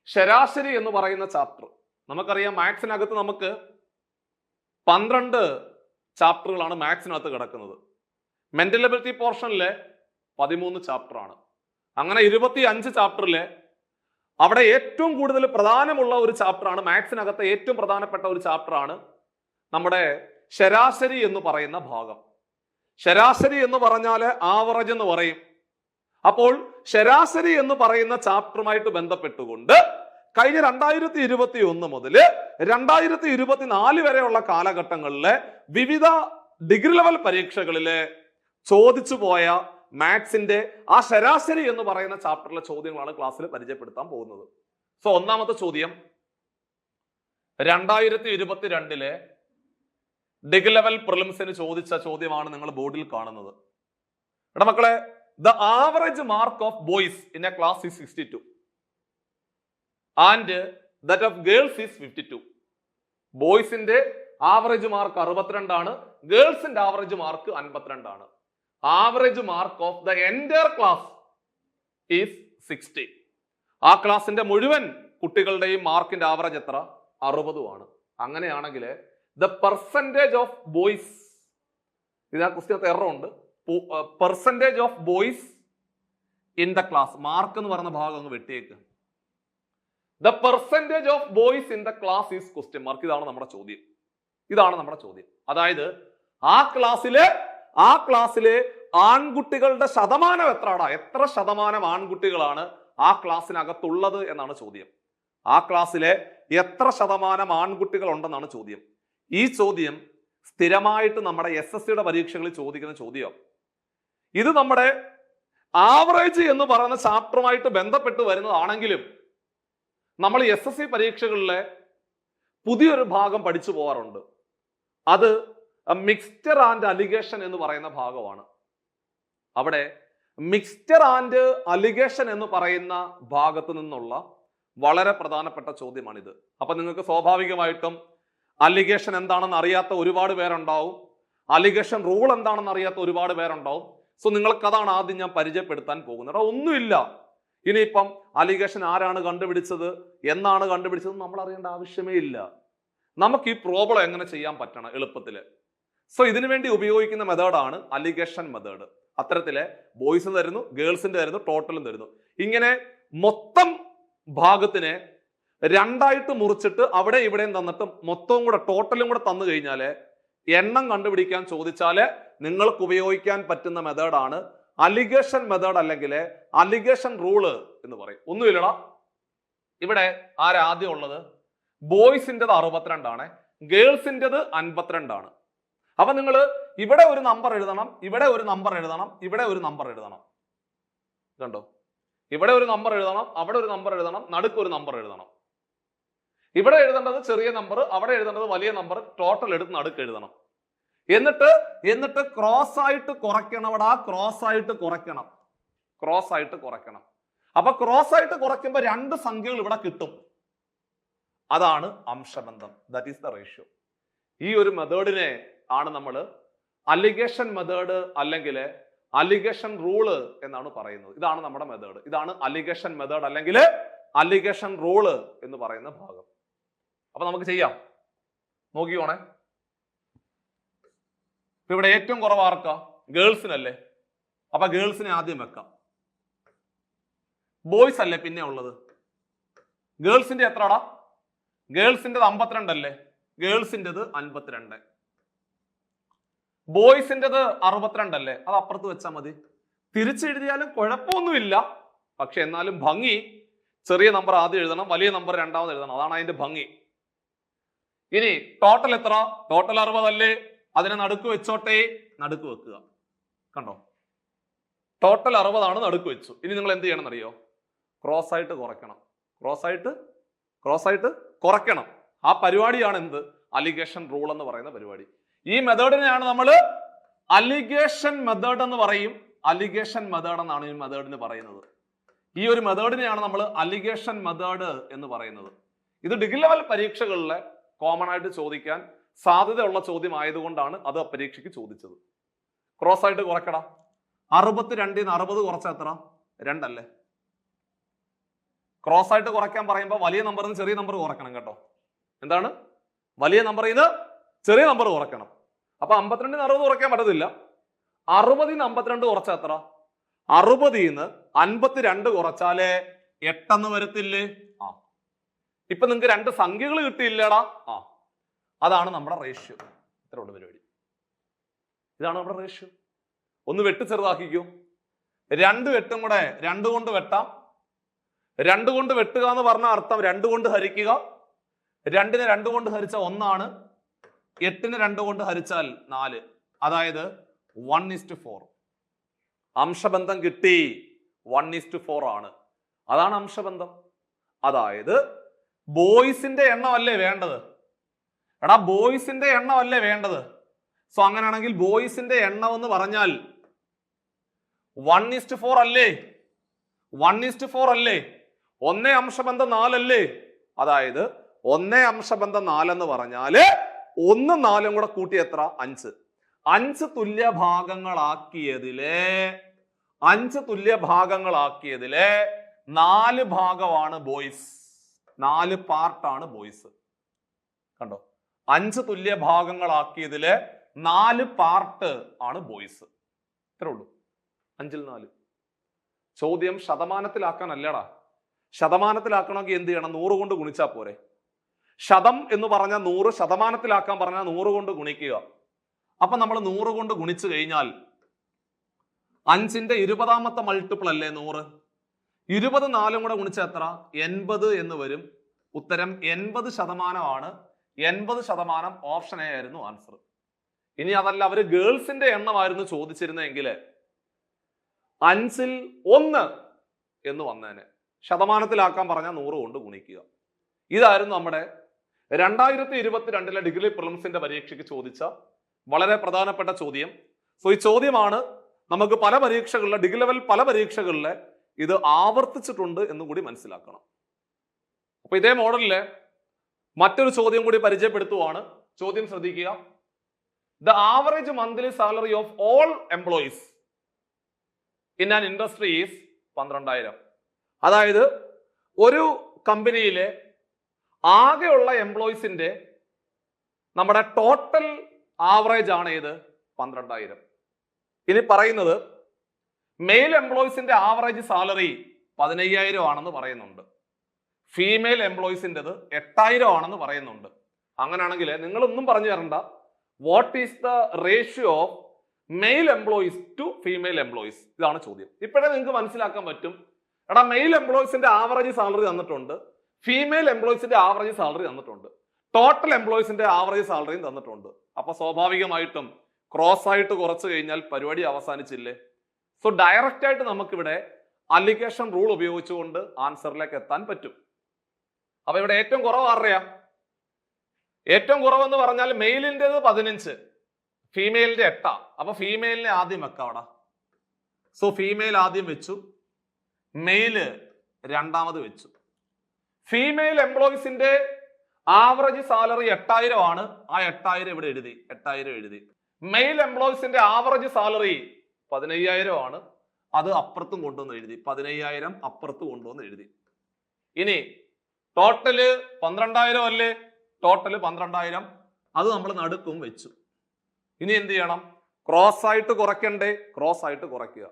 ശരാശരി എന്ന് പറയുന്ന ചാപ്റ്റർ, നമുക്കറിയാം മാത്സിനകത്ത് നമുക്ക് 12 ചാപ്റ്ററുകളാണ് മാത്സിനകത്ത് കിടക്കുന്നത്. മെന്റൽ എബിലിറ്റി പോർഷനിലെ 13 ചാപ്റ്ററാണ്. അങ്ങനെ 25 ചാപ്റ്ററിലെ അവിടെ ഏറ്റവും കൂടുതൽ പ്രധാനമുള്ള ഒരു ചാപ്റ്ററാണ്, മാത്സിനകത്തെ ഏറ്റവും പ്രധാനപ്പെട്ട ഒരു ചാപ്റ്ററാണ് നമ്മുടെ ശരാശരി എന്ന് പറയുന്ന ഭാഗം. ശരാശരി എന്ന് പറഞ്ഞാൽ ആവറേജ് എന്ന് പറയും. അപ്പോൾ ശരാശരി എന്ന് പറയുന്ന ചാപ്റ്ററുമായിട്ട് ബന്ധപ്പെട്ടുകൊണ്ട് കഴിഞ്ഞ 2021 മുതൽ 2024 വരെയുള്ള കാലഘട്ടങ്ങളിലെ വിവിധ ഡിഗ്രി ലെവൽ പരീക്ഷകളിലെ ചോദിച്ചു പോയ മാത്സിന്റെ ആ ശരാശരി എന്ന് പറയുന്ന ചാപ്റ്ററിലെ ചോദ്യങ്ങളാണ് ക്ലാസ്സിൽ പരിചയപ്പെടുത്താൻ പോകുന്നത്. സോ ഒന്നാമത്തെ ചോദ്യം 2022 ഡിഗ്രി ലെവൽ പ്രിലിംസിന് ചോദിച്ച ചോദ്യമാണ് നിങ്ങൾ ബോർഡിൽ കാണുന്നത്. എടാ മക്കളെ, the average mark of boys in a class is 62 and that of girls is 52. ബോയ്സിന്റെ ആവറേജ് മാർക്ക് 62 ആണ്, ഗേൾസിന്റെ ആവറേജ് മാർക്ക് 52 ആണ്. Average mark of the entire class is 60. ആ ക്ലാസിന്റെ മുഴുവൻ കുട്ടികളുടെയും മാർക്കിന്റെ ആവറേജ് എത്ര? 60 ആണ്. അങ്ങനെയാണെങ്കിൽ ദ പെർസെന്റേജ് ഓഫ് ബോയ്സ്, ഇതിനാ ക്വസ്റ്റ്യൻ എറർ ഉണ്ട്, percentage of boys in the class, mark എന്ന് പറയുന്ന ഭാഗം അങ്ങ് വെട്ടിയേക്ക്. The percentage of boys in the class is question mark. ഇതാണ് നമ്മുടെ ചോദ്യം. ഇതാണ് നമ്മുടെ ചോദ്യം. അതായത് ആ ക്ലാസ്സിലെ ആൺകുട്ടികളുടെ ശതമാനം എത്രടാ, എത്ര ശതമാനം ആൺകുട്ടികളാണ് ആ ക്ലാസ്സിനകത്തുള്ളത് എന്നാണ് ചോദ്യം. ആ ക്ലാസ്സിലെ എത്ര ശതമാനം ആൺകുട്ടികൾ ഉണ്ടെന്നാണ് ചോദ്യം. ഈ ചോദ്യം സ്ഥിരമായിട്ട് നമ്മുടെ SSCയുടെ പരീക്ഷകളിൽ ചോദിക്കുന്ന ചോദ്യം. ഇത് നമ്മുടെ ആവറേജ് എന്ന് പറയുന്ന ചാപ്റ്ററുമായിട്ട് ബന്ധപ്പെട്ട് വരുന്നതാണെങ്കിലും നമ്മൾ SSC പരീക്ഷകളിലെ പുതിയൊരു ഭാഗം പഠിച്ചു പോകാറുണ്ട്. അത് മിക്സ്ചർ ആൻഡ് അലിഗേഷൻ എന്ന് പറയുന്ന ഭാഗമാണ്. അവിടെ മിക്സ്ചർ ആൻഡ് അലിഗേഷൻ എന്ന് പറയുന്ന ഭാഗത്ത് നിന്നുള്ള വളരെ പ്രധാനപ്പെട്ട ചോദ്യമാണിത്. അപ്പൊ നിങ്ങൾക്ക് സ്വാഭാവികമായിട്ടും അലിഗേഷൻ എന്താണെന്ന് അറിയാത്ത ഒരുപാട് പേരുണ്ടാവും, അലിഗേഷൻ റൂൾ എന്താണെന്ന് അറിയാത്ത ഒരുപാട് പേരുണ്ടാവും. സോ നിങ്ങൾക്കതാണ് ആദ്യം ഞാൻ പരിചയപ്പെടുത്താൻ പോകുന്നത്. ഒന്നുമില്ല, ഇനിയിപ്പം അലിഗേഷൻ ആരാണ് കണ്ടുപിടിച്ചത്, എന്നാണ് കണ്ടുപിടിച്ചത് നമ്മൾ അറിയേണ്ട ആവശ്യമേ ഇല്ല. നമുക്ക് ഈ പ്രോബ്ലം എങ്ങനെ ചെയ്യാൻ പറ്റണം എളുപ്പത്തില്. സോ ഇതിനു വേണ്ടി ഉപയോഗിക്കുന്ന മെത്തേഡാണ് അലിഗേഷൻ മെത്തേഡ്. അത്തരത്തിലെ ബോയ്സിന് തരുന്നു, ഗേൾസിന്റെ തരുന്നു, ടോട്ടലും തരുന്നു. ഇങ്ങനെ മൊത്തം ഭാഗത്തിനെ രണ്ടായിട്ട് മുറിച്ചിട്ട് അവിടെ ഇവിടെയും തന്നിട്ട് മൊത്തവും കൂടെ ടോട്ടലും കൂടെ തന്നു കഴിഞ്ഞാല് എണ്ണം കണ്ടുപിടിക്കാൻ ചോദിച്ചാല് നിങ്ങൾക്ക് ഉപയോഗിക്കാൻ പറ്റുന്ന മെത്തേഡാണ് അലിഗേഷൻ മെത്തേഡ്, അല്ലെങ്കിൽ അലിഗേഷൻ റൂള് എന്ന് പറയും. ഒന്നുമില്ലടാ, ഇവിടെ ആദ്യം ഉള്ളത് ബോയ്സിൻ്റെത് 62 ആണ്, ഗേൾസിൻ്റെത് 52 ആണ്. അപ്പൊ നിങ്ങൾ ഇവിടെ ഒരു നമ്പർ എഴുതണം, ഇവിടെ ഒരു നമ്പർ എഴുതണം, ഇവിടെ ഒരു നമ്പർ എഴുതണം. കണ്ടോ, ഇവിടെ ഒരു നമ്പർ എഴുതണം, അവിടെ ഒരു നമ്പർ എഴുതണം, നടുക്ക് ഒരു നമ്പർ എഴുതണം. ഇവിടെ എഴുതേണ്ടത് ചെറിയ നമ്പർ, അവിടെ എഴുതേണ്ടത് വലിയ നമ്പർ, ടോട്ടൽ എടുത്ത് നടുക്ക് എഴുതണം. എന്നിട്ട് ക്രോസ് ആയിട്ട് കുറയ്ക്കണം. അവിടെ ക്രോസ് ആയിട്ട് കുറയ്ക്കണം, ക്രോസ് ആയിട്ട് കുറയ്ക്കണം. അപ്പൊ ക്രോസ് ആയിട്ട് കുറയ്ക്കുമ്പോൾ 2 സംഖ്യകൾ ഇവിടെ കിട്ടും. അതാണ് അംശബന്ധം, ദാറ്റ് ഈസ് ദ റേഷ്യോ. ഈ ഒരു മെത്തേഡിനെ ആണ് നമ്മൾ അലിഗേഷൻ മെത്തേഡ് അല്ലെങ്കിൽ അലിഗേഷൻ റൂള് എന്നാണ് പറയുന്നത്. ഇതാണ് നമ്മുടെ മെത്തേഡ്. ഇതാണ് അലിഗേഷൻ മെത്തേഡ് അല്ലെങ്കിൽ അലിഗേഷൻ റൂള് എന്ന് പറയുന്ന ഭാഗം. അപ്പൊ നമുക്ക് ചെയ്യാം, നോക്കിക്കോണേ. ഇവിടെ ഏറ്റവും കുറവ് ആർക്കാ? ഗേൾസിനല്ലേ. അപ്പൊ ഗേൾസിനെ ആദ്യം വെക്കാം. ബോയ്സ് അല്ലേ പിന്നെ ഉള്ളത്. ഗേൾസിന്റെ എത്രടാ? ഗേൾസിൻ്റെത് 52 അല്ലേ, ഗേൾസിൻ്റെത് 52. ബോയ്സിൻ്റെത് 62 അല്ലേ, അത് അപ്പുറത്ത് വെച്ചാൽ മതി. തിരിച്ചെഴുതിയാലും കുഴപ്പമൊന്നുമില്ല, പക്ഷെ എന്നാലും ഭംഗി ചെറിയ നമ്പർ ആദ്യം എഴുതണം, വലിയ നമ്പർ രണ്ടാമത് എഴുതണം. അതാണ് അതിന്റെ ഭംഗി. ഇനി ടോട്ടൽ എത്ര? ടോട്ടൽ 60 അല്ലേ, അതിനെ നടുക്ക് വെച്ചോട്ടെ, നടുക്ക് വെക്കുക. കണ്ടോ, ടോട്ടൽ 60 ആണ്, നടുക്ക് വെച്ചു. ഇനി നിങ്ങൾ എന്ത് ചെയ്യണം എന്നറിയോ? ക്രോസ് ആയിട്ട് കുറയ്ക്കണം, ക്രോസ് ആയിട്ട് കുറയ്ക്കണം. ആ പരിപാടിയാണ് എന്ത്? അലിഗേഷൻ റൂൾ എന്ന് പറയുന്ന പരിപാടി. ഈ മെത്തേഡിനെയാണ് നമ്മൾ അലിഗേഷൻ മെത്തേഡ് എന്ന് പറയും. അലിഗേഷൻ മെത്തേഡ് എന്നാണ് ഈ മെത്തേഡിന് പറയുന്നത്. ഈ ഒരു മെത്തേഡിനെയാണ് നമ്മൾ അലിഗേഷൻ മെത്തേഡ് എന്ന് പറയുന്നത്. ഇത് ഡിഗ്രി ലെവൽ പരീക്ഷകളിലെ കോമൺ ആയിട്ട് ചോദിക്കാൻ സാധ്യതയുള്ള ചോദ്യം ആയതുകൊണ്ടാണ് അത് പരീക്ഷയ്ക്ക് ചോദിച്ചത്. ക്രോസ് ആയിട്ട് കുറയ്ക്കടാ. 62 60 കുറച്ച എത്ര? 2 അല്ലേ. ക്രോസ് ആയിട്ട് കുറയ്ക്കാൻ പറയുമ്പോൾ വലിയ നമ്പറിൽ നിന്ന് ചെറിയ നമ്പർ കുറയ്ക്കണം കേട്ടോ. എന്താണ്? വലിയ നമ്പറിൽ നിന്ന് ചെറിയ നമ്പർ കുറയ്ക്കണം. അപ്പൊ 52 60 കുറയ്ക്കാൻ പറ്റത്തില്ല. 60 52 കുറച്ച എത്ര? 60 52 കുറച്ചാലേ 8 വരത്തില്ലേ? ആ, ഇപ്പൊ നിങ്ങൾക്ക് 2 സംഖ്യകൾ കിട്ടിയില്ലടാ. അതാണ് നമ്മുടെ റേഷ്യോ. ഇത്രയുള്ള പരിപാടി. ഇതാണ് നമ്മുടെ റേഷ്യോ. ഒന്ന് വെട്ടി ചെറുതാക്കിക്കോ. 2 വെട്ടും കൂടെ 2 കൊണ്ട് വെട്ടാം. 2 കൊണ്ട് വെട്ടുക എന്ന് പറഞ്ഞ അർത്ഥം 2 കൊണ്ട് ഹരിക്കുക. 2നെ 2 കൊണ്ട് ഹരിച്ചാൽ 1 ആണ്. 8നെ 2 കൊണ്ട് ഹരിച്ചാൽ 4. അതായത് 1:4. അംശബന്ധം കിട്ടി. 1:4 ആണ്. അതാണ് അംശബന്ധം. അതായത് ബോയ്സിന്റെ എണ്ണമല്ലേ വേണ്ടത്? എടാ ബോയ്സിന്റെ എണ്ണമല്ലേ വേണ്ടത്? സോ അങ്ങനെയാണെങ്കിൽ ബോയ്സിന്റെ എണ്ണം എന്ന് പറഞ്ഞാൽ 1:4 അല്ലേ? 1:4 അല്ലേ? 1 അംശബന്ധം 4 അല്ലേ? അതായത് 1 അംശബന്ധം 4 എന്ന് പറഞ്ഞാല് 1 4 കൂടെ കൂട്ടി എത്ര? 5. 5 തുല്യ ഭാഗങ്ങളാക്കിയതിലെ 4 ഭാഗമാണ് ബോയ്സ്. 4 പാർട്ടാണ് ബോയ്സ്. കണ്ടോ? 5 തുല്യ ഭാഗങ്ങളാക്കിയതിലെ 4 പാർട്ട് ആണ് ബോയ്സ്. ഇത്രേ ഉള്ളൂ. 5ൽ 4. ചോദ്യം ശതമാനത്തിലാക്കാനല്ലടാ. ശതമാനത്തിലാക്കണമെങ്കിൽ എന്ത് ചെയ്യണം? 100 കൊണ്ട് ഗുണിച്ചാൽ പോരെ. ശതം എന്ന് പറഞ്ഞാൽ 100, ശതമാനത്തിലാക്കാൻ പറഞ്ഞാൽ 100 കൊണ്ട് ഗുണിക്കുക. അപ്പൊ നമ്മൾ 100 കൊണ്ട് ഗുണിച്ചു കഴിഞ്ഞാൽ 5ന്റെ 20ാമത്തെ മൾട്ടിപ്പിൾ അല്ലേ 100? 20 4 കൂടെ ഗുണിച്ചാൽ എത്ര? 80 എന്ന് വരും. ഉത്തരം 80% 80% ഓപ്ഷൻ എ ആയിരുന്നു ആൻസർ. ഇനി അതല്ല, അവര് ഗേൾസിന്റെ എണ്ണമായിരുന്നു ചോദിച്ചിരുന്നെങ്കിൽ 5ൽ 1 എന്ന് വന്നേനെ. ശതമാനത്തിലാക്കാൻ പറഞ്ഞാൽ 100 കൊണ്ട് ഗുണിക്കുക. ഇതായിരുന്നു നമ്മുടെ 2022 ഡിഗ്രി പ്രിലിംസിന്റെ പരീക്ഷയ്ക്ക് ചോദിച്ച വളരെ പ്രധാനപ്പെട്ട ചോദ്യം. സോ ഈ ചോദ്യമാണ് നമുക്ക് പല പരീക്ഷകളിലെ ഡിഗ്രി ലെവൽ പല പരീക്ഷകളിലെ ഇത് ആവർത്തിച്ചിട്ടുണ്ട് എന്നും കൂടി മനസ്സിലാക്കണം. അപ്പൊ ഇതേ മോഡലിലെ മറ്റൊരു ചോദ്യം കൂടി പരിചയപ്പെടുത്തുവാണ്. ചോദ്യം ശ്രദ്ധിക്കുക. The average monthly salary of all employees in an industry is 12,000. അതായത് ഒരു കമ്പനിയിലെ ആകെയുള്ള എംപ്ലോയീസിന്റെ നമ്മുടെ ടോട്ടൽ ആവറേജ് ആണ് ഇത് 12,000. ഇനി പറയുന്നത് മെയിൽ എംപ്ലോയീസിന്റെ ആവറേജ് സാലറി 15,000 ആണെന്ന് പറയുന്നുണ്ട്. ഫീമെയിൽ എംപ്ലോയീസിൻ്റെത് 8,000 ആണെന്ന് പറയുന്നുണ്ട്. അങ്ങനെയാണെങ്കിൽ നിങ്ങളൊന്നും പറഞ്ഞു തരണ്ട. What is the ratio of male employees to female employees? ഇതാണ് ചോദ്യം. ഇപ്പോഴേ നിങ്ങൾക്ക് മനസ്സിലാക്കാൻ പറ്റും. എടാ മെയിൽ എംപ്ലോയീസിന്റെ ആവറേജ് സാലറി തന്നിട്ടുണ്ട്, ഫീമെയിൽ എംപ്ലോയീസിന്റെ ആവറേജ് സാലറി തന്നിട്ടുണ്ട്, ടോട്ടൽ എംപ്ലോയീസിന്റെ ആവറേജ് സാലറിയും തന്നിട്ടുണ്ട്. അപ്പൊ സ്വാഭാവികമായിട്ടും ക്രോസ് ആയിട്ട് കുറച്ച് കഴിഞ്ഞാൽ പരിപാടി അവസാനിച്ചില്ലേ? സോ ഡയറക്റ്റ് ആയിട്ട് നമുക്കിവിടെ അലിഗേഷൻ റൂൾ ഉപയോഗിച്ചുകൊണ്ട് ആൻസറിലേക്ക് എത്താൻ പറ്റും. അപ്പൊ ഇവിടെ ഏറ്റവും കുറവ് ആരുടെയാ? ഏറ്റവും കുറവെന്ന് പറഞ്ഞാൽ മെയിലിൻ്റെത് 15, ഫീമെയിലിന്റെ 8. അപ്പൊ ഫീമെയിലിനെ ആദ്യം വെക്കാം അവിടെ. സോ ഫീമെയിൽ ആദ്യം വെച്ചു, മെയില് രണ്ടാമത് വെച്ചു. ഫീമെയിൽ എംപ്ലോയീസിന്റെ ആവറേജ് സാലറി 8,000 ആണ്. ആ 8,000 ഇവിടെ എഴുതി, 8,000 എഴുതി. മെയിൽ എംപ്ലോയീസിന്റെ ആവറേജ് സാലറി 15,000 ആണ്. അത് അപ്പുറത്തും കൊണ്ടുവന്ന് എഴുതി, 15,000 അപ്പുറത്ത് കൊണ്ടുവന്ന് എഴുതി. ഇനി ടോട്ടല് 12,000 അല്ലേ? ടോട്ടല് 12,000, അത് നമ്മൾ നടുക്കും വെച്ചു. ഇനി എന്ത് ചെയ്യണം? ക്രോസ് ആയിട്ട് കുറയ്ക്കണ്ടേ? ക്രോസ് ആയിട്ട് കുറയ്ക്കുക.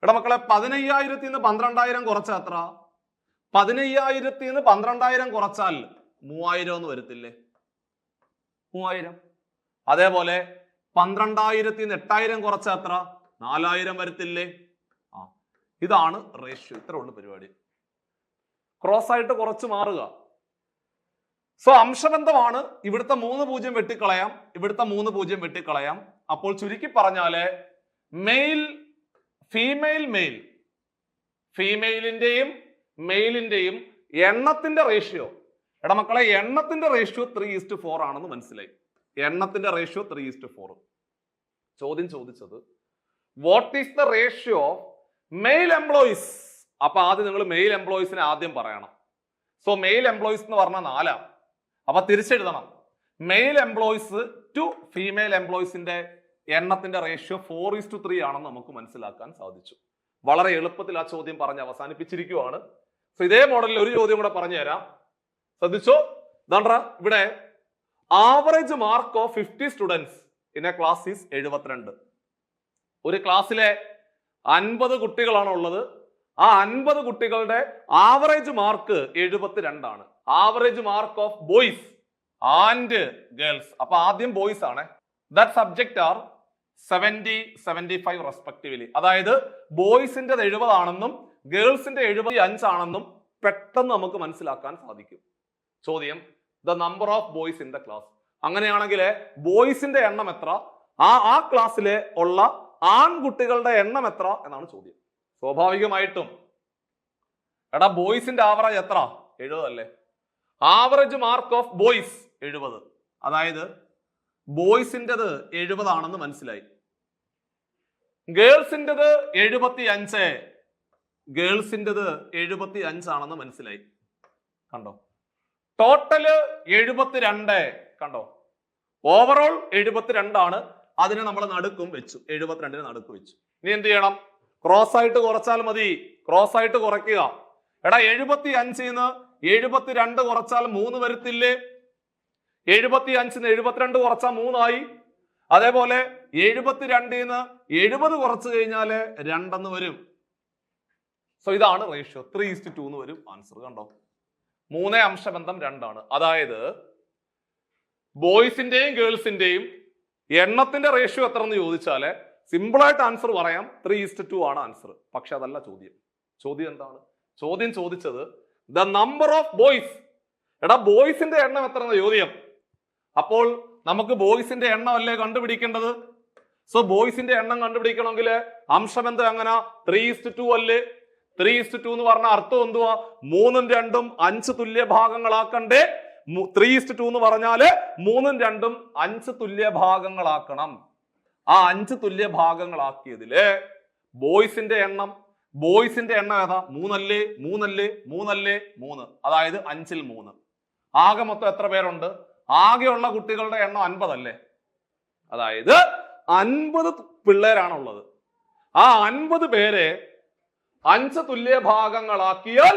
എടാ മക്കളെ, 15,000 നിന്ന് 12,000 കുറച്ചാൽ എത്ര? 15,000 നിന്ന് 12,000 കുറച്ചാൽ 3,000 എന്ന് വരത്തില്ലേ? 3,000. അതേപോലെ 12,000 നിന്ന് 8,000 കുറച്ചാൽ എത്ര? 4,000 വരത്തില്ലേ? ഇതാണ് റേഷ്യോ. ഇത്ര ഉള്ളു പരിപാടി. ക്രോസ് ആയിട്ട് കുറച്ച് മാറുക. സോ അംശബന്ധമാണ്. ഇവിടുത്തെ 3 0 വെട്ടിക്കളയാം, ഇവിടുത്തെ 3 0 വെട്ടിക്കളയാം. അപ്പോൾ ചുരുക്കി പറഞ്ഞാല് മെയിൽ ഫീമെയിൽ മെയിൽ, ഫീമെയിലിന്റെയും മെയിലിന്റെയും എണ്ണത്തിന്റെ റേഷ്യോ. എടാ മക്കളെ, എണ്ണത്തിന്റെ റേഷ്യോ 3:4 ആണെന്ന് മനസ്സിലായി. എണ്ണത്തിന്റെ റേഷ്യോ 3:4. ചോദ്യം ചോദിച്ചത് what is the ratio of male employees? അപ്പൊ ആദ്യം നിങ്ങൾ മെയിൽ എംപ്ലോയീസിനെ ആദ്യം പറയണം. സോ മെയിൽ എംപ്ലോയീസ് എന്ന് പറഞ്ഞാൽ 4. അപ്പൊ തിരിച്ചെഴുതണം. മെയിൽ എംപ്ലോയീസ് ടു ഫീമെയിൽ എംപ്ലോയീസിന്റെ എണ്ണത്തിന്റെ റേഷ്യോ 4:3 ആണെന്ന് നമുക്ക് മനസ്സിലാക്കാൻ സാധിച്ചു. വളരെ എളുപ്പത്തിൽ ആ ചോദ്യം പറഞ്ഞ് അവസാനിപ്പിച്ചിരിക്കുകയാണ്. സോ ഇതേ മോഡലിൽ ഒരു ചോദ്യം കൂടെ പറഞ്ഞു തരാം. ശ്രദ്ധിച്ചോ. ദാണ്ട്ര ഇവിടെ average mark of 50 students in a class is 72. ഒരു ക്ലാസ്സിലെ 50 കുട്ടികളാണ് ഉള്ളത്. ആ 50 കുട്ടികളുടെ ആവറേജ് മാർക്ക് 72 ആണ്. Average mark of boys and girls. അപ്പൊ ആദ്യം ബോയ്സ് ആണ്. That subject are 75 respectively. അതായത് ബോയ്സിന്റെ 70 ആണെന്നും ഗേൾസിന്റെ 75 ആണെന്നും പെട്ടെന്ന് നമുക്ക് മനസ്സിലാക്കാൻ സാധിക്കും. ചോദ്യം, the number of boys in the class. അങ്ങനെയാണെങ്കിൽ ബോയ്സിന്റെ എണ്ണം എത്ര, ആ ക്ലാസ്സിലെ ഉള്ള ആൺകുട്ടികളുടെ എണ്ണം എത്ര എന്നാണ് ചോദ്യം. സ്വാഭാവികമായിട്ടും എടാ ബോയ്സിന്റെ ആവറേജ് എത്ര? 70 അല്ലേ? Average mark of boys 70. അതായത് ബോയ്സിൻ്റെത് 70 ആണെന്ന് മനസ്സിലായി. ഗേൾസിൻ്റെത് 75. ഗേൾസിൻ്റെത് 75 ആണെന്ന് മനസ്സിലായി. കണ്ടോ? ടോട്ടല് 72. കണ്ടോ? ഓവറോൾ 72 ആണ്. അതിനെ നമ്മൾ നടുക്കും വെച്ചു, 72 നടുക്ക് വെച്ചു. ഇനി എന്ത് ചെയ്യണം? ക്രോസ് ആയിട്ട് കുറച്ചാൽ മതി. ക്രോസ് ആയിട്ട് കുറയ്ക്കുക. എടാ 75 72 കുറച്ചാൽ 3 വരത്തില്ലേ? 75 72 കുറച്ചാൽ 3 ആയി. അതേപോലെ 72 70 കുറച്ചു കഴിഞ്ഞാൽ 2 വരും. സോ ഇതാണ് റേഷ്യോ. 3:2 എന്ന് വരും ആൻസർ. കണ്ടോ? 3 അംശബന്ധം 2 ആണ്. അതായത് ബോയ്സിന്റെയും ഗേൾസിന്റെയും എണ്ണത്തിന്റെ റേഷ്യോ എത്ര എന്ന് ചോദിച്ചാല് സിമ്പിൾ ആയിട്ട് ആൻസർ പറയാം, 3:2 ആണ് ആൻസർ. പക്ഷെ അതല്ല ചോദ്യം. ചോദ്യം എന്താണ്? ചോദ്യം ചോദിച്ചത് ദ നമ്പർ ഓഫ് ബോയ്സ്. എടാ ബോയ്സിന്റെ എണ്ണം എത്ര എന്ന ചോദ്യം. അപ്പോൾ നമുക്ക് ബോയ്സിന്റെ എണ്ണം അല്ലേ കണ്ടുപിടിക്കേണ്ടത്? സോ ബോയ്സിന്റെ എണ്ണം കണ്ടുപിടിക്കണമെങ്കിൽ അംശബന്ധം എങ്ങനെ? 3:2 അല്ലേ? 3:2 എന്ന് പറഞ്ഞ അർത്ഥം എന്തുവാ? 3ഉം 2ഉം 5 തുല്യ ഭാഗങ്ങളാക്കണ്ടേ? 3:2 എന്ന് പറഞ്ഞാല് 3ഉം 2ഉം 5 തുല്യ ഭാഗങ്ങളാക്കണം. ആ 5 തുല്യ ഭാഗങ്ങളാക്കിയതില് ബോയ്സിന്റെ എണ്ണം ഏതാ? 3 അല്ലേ? 3. അതായത് 5ൽ 3. ആകെ മൊത്തം എത്ര പേരുണ്ട്? ആകെയുള്ള കുട്ടികളുടെ എണ്ണം 50 അല്ലേ? അതായത് 50 പിള്ളേരാണുള്ളത്. ആ 50 പേരെ 5 തുല്യ ഭാഗങ്ങളാക്കിയാൽ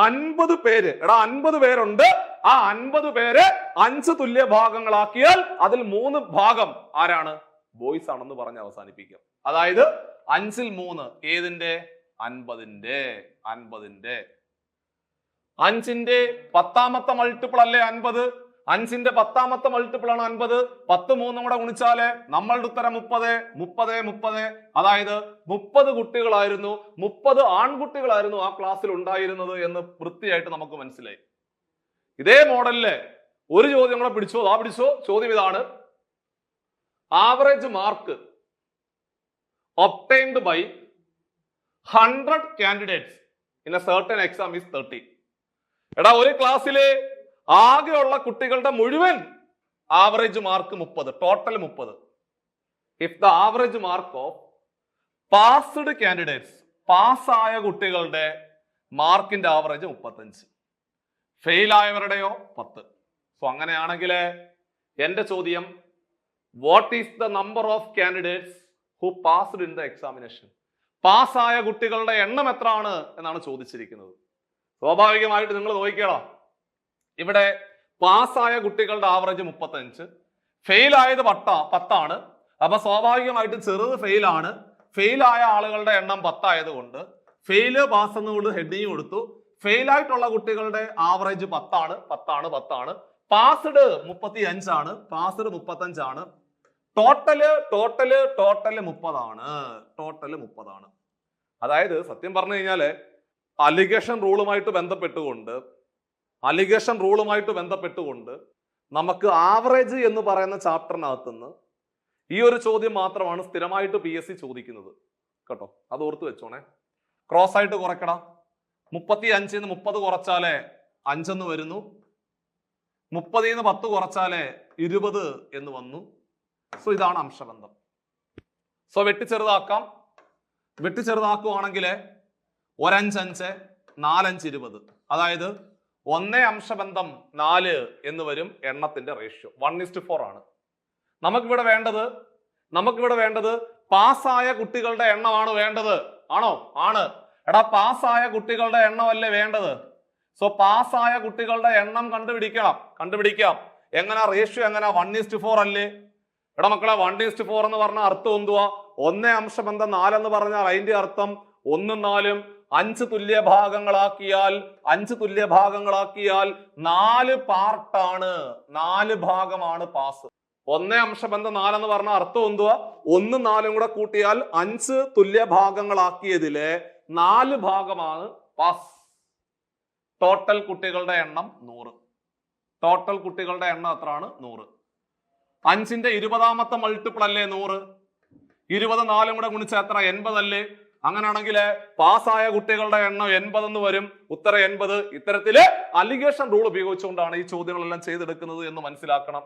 50 പേര്. എടാ 50 പേരുണ്ട്. ആ 50 പേരെ 5 തുല്യ ഭാഗങ്ങളാക്കിയാൽ അതിൽ 3 ഭാഗം ആരാണ്? ബോയ്സ് ആണെന്ന് പറഞ്ഞ് അവസാനിപ്പിക്കാം. അതായത് 5ൽ 3 ഏതിന്റെ? 50ന്റെ. 5ന്റെ 10ാമത്തെ മൾട്ടിപ്പിൾ അല്ലേ 50? 5ന്റെ 10ാമത്തെ മൾട്ടിപ്പിൾ ആണ് 50. 10 3 കൂടെ ഗുണിച്ചാല് നമ്മളുടെ ഉത്തരം 30. അതായത് 30 കുട്ടികളായിരുന്നു, 30 ആൺകുട്ടികളായിരുന്നു ആ ക്ലാസ്സിൽ ഉണ്ടായിരുന്നത് എന്ന് വൃത്തിയായിട്ട് നമുക്ക് മനസ്സിലായി. ഇതേ മോഡലില് ഒരു ചോദ്യം കൂടെ പിടിച്ചോ. ചോദ്യം ഇതാണ്. Average mark obtained by 100 candidates in a certain exam is 30. എടാ ഒരു ക്ലാസ്സിലെ ആകെയുള്ള കുട്ടികളുടെ മുഴുവൻ average mark 30, total 30. If the average mark of passed candidates, പാസ്സായ കുട്ടികളുടെ മാർക്കിന്റെ ആവറേജ് 35, ഫെയിൽ ആയവരുടെയോ 10. സോ അങ്ങനെയാണെങ്കിൽ എന്റെ ചോദ്യം, what is the number of candidates who passed in the examination? പാസ്സായ കുട്ടികളുടെ എണ്ണം എത്രയാണ് എന്നാണ് ചോദിച്ചിരിക്കുന്നത്. സ്വാഭാവികമായിട്ട് നിങ്ങൾ നോക്കിക്കോളാം. ഇവിടെ പാസ്സായ കുട്ടികളുടെ ആവറേജ് 35, ഫെയിൽ ആയത് 10 ആണ്. അപ്പൊ സ്വാഭാവികമായിട്ട് ചെറുത് ഫെയിൽ ആണ്. ഫെയിൽ ആയ ആളുകളുടെ എണ്ണം 10 ആയതുകൊണ്ട് ഫെയില് പാസ് എന്നുകൊണ്ട് ഹെഡിങ് കൊടുത്തു. ഫെയിൽ ആയിട്ടുള്ള കുട്ടികളുടെ ആവറേജ് 10 ആണ്. പാസ്ഡ് 35 ആണ്. 35 ആണ്. ടോട്ടല് 30 ആണ്. അതായത് സത്യം പറഞ്ഞു കഴിഞ്ഞാല് അലിഗേഷൻ റൂളുമായിട്ട് ബന്ധപ്പെട്ടുകൊണ്ട് നമുക്ക് ആവറേജ് എന്ന് പറയുന്ന ചാപ്റ്ററിനകത്തുനിന്ന് ഈ ഒരു ചോദ്യം മാത്രമാണ് സ്ഥിരമായിട്ട് PSC ചോദിക്കുന്നത് കേട്ടോ. അത് ഓർത്ത് വെച്ചോണേ. ക്രോസ് ആയിട്ട് കുറയ്ക്കടാ. 35 30 കുറച്ചാലേ 5 എന്ന് വരുന്നു. 30 10 കുറച്ചാലേ 20 എന്ന് വന്നു. സോ ഇതാണ് അംശബന്ധം. സോ വെട്ടിച്ചെറുതാക്കുവാണെങ്കിൽ 1 5 5 4 5 20. അതായത് 1 അംശബന്ധം 4 എന്ന് വരും എണ്ണത്തിന്റെ റേഷ്യോ. 1:4 ആണ്. നമുക്കിവിടെ വേണ്ടത് പാസ്സായ കുട്ടികളുടെ എണ്ണമാണ് വേണ്ടത്. ആണോ? ആണ്. എടാ പാസ്സായ കുട്ടികളുടെ എണ്ണമല്ലേ വേണ്ടത്. സോ പാസ്സായ കുട്ടികളുടെ എണ്ണം കണ്ടുപിടിക്കാം. എങ്ങനെ? റേഷ്യോ എങ്ങനെ? 1:4 അല്ലേ? എടാ മക്കളെ 1:4 എന്ന് പറഞ്ഞ അർത്ഥം എന്തുവാ? 1 അംശബന്ധം 4 എന്ന് പറഞ്ഞാൽ അതിന്റെ അർത്ഥം 1 4 5 തുല്യ ഭാഗങ്ങളാക്കിയാൽ 4 പാർട്ടാണ്, 4 ഭാഗമാണ് പാസ്. 1/4 എന്ന് പറഞ്ഞ അർത്ഥം എന്തുവാ? 1 4 കൂടെ കൂട്ടിയാൽ 5 തുല്യ ഭാഗങ്ങളാക്കിയതിലെ 4 ഭാഗമാണ് പാസ്. ടോട്ടൽ കുട്ടികളുടെ എണ്ണം 100. ടോട്ടൽ കുട്ടികളുടെ എണ്ണം എത്രയാണ്? 100. 5ന്റെ 20ാമത്തെ മൾട്ടിപ്പിൾ അല്ലേ 100? 20 4 കൂടെ ഗുണിച്ച എത്ര? 80 അല്ലേ? അങ്ങനെയാണെങ്കിൽ പാസ്സായ കുട്ടികളുടെ എണ്ണം 80 എന്ന് വരും. ഉത്തരം 80. ഇത്തരത്തില് അലിഗേഷൻ റൂൾ ഉപയോഗിച്ചുകൊണ്ടാണ് ഈ ചോദ്യങ്ങളെല്ലാം ചെയ്തെടുക്കുന്നത് എന്ന് മനസ്സിലാക്കണം.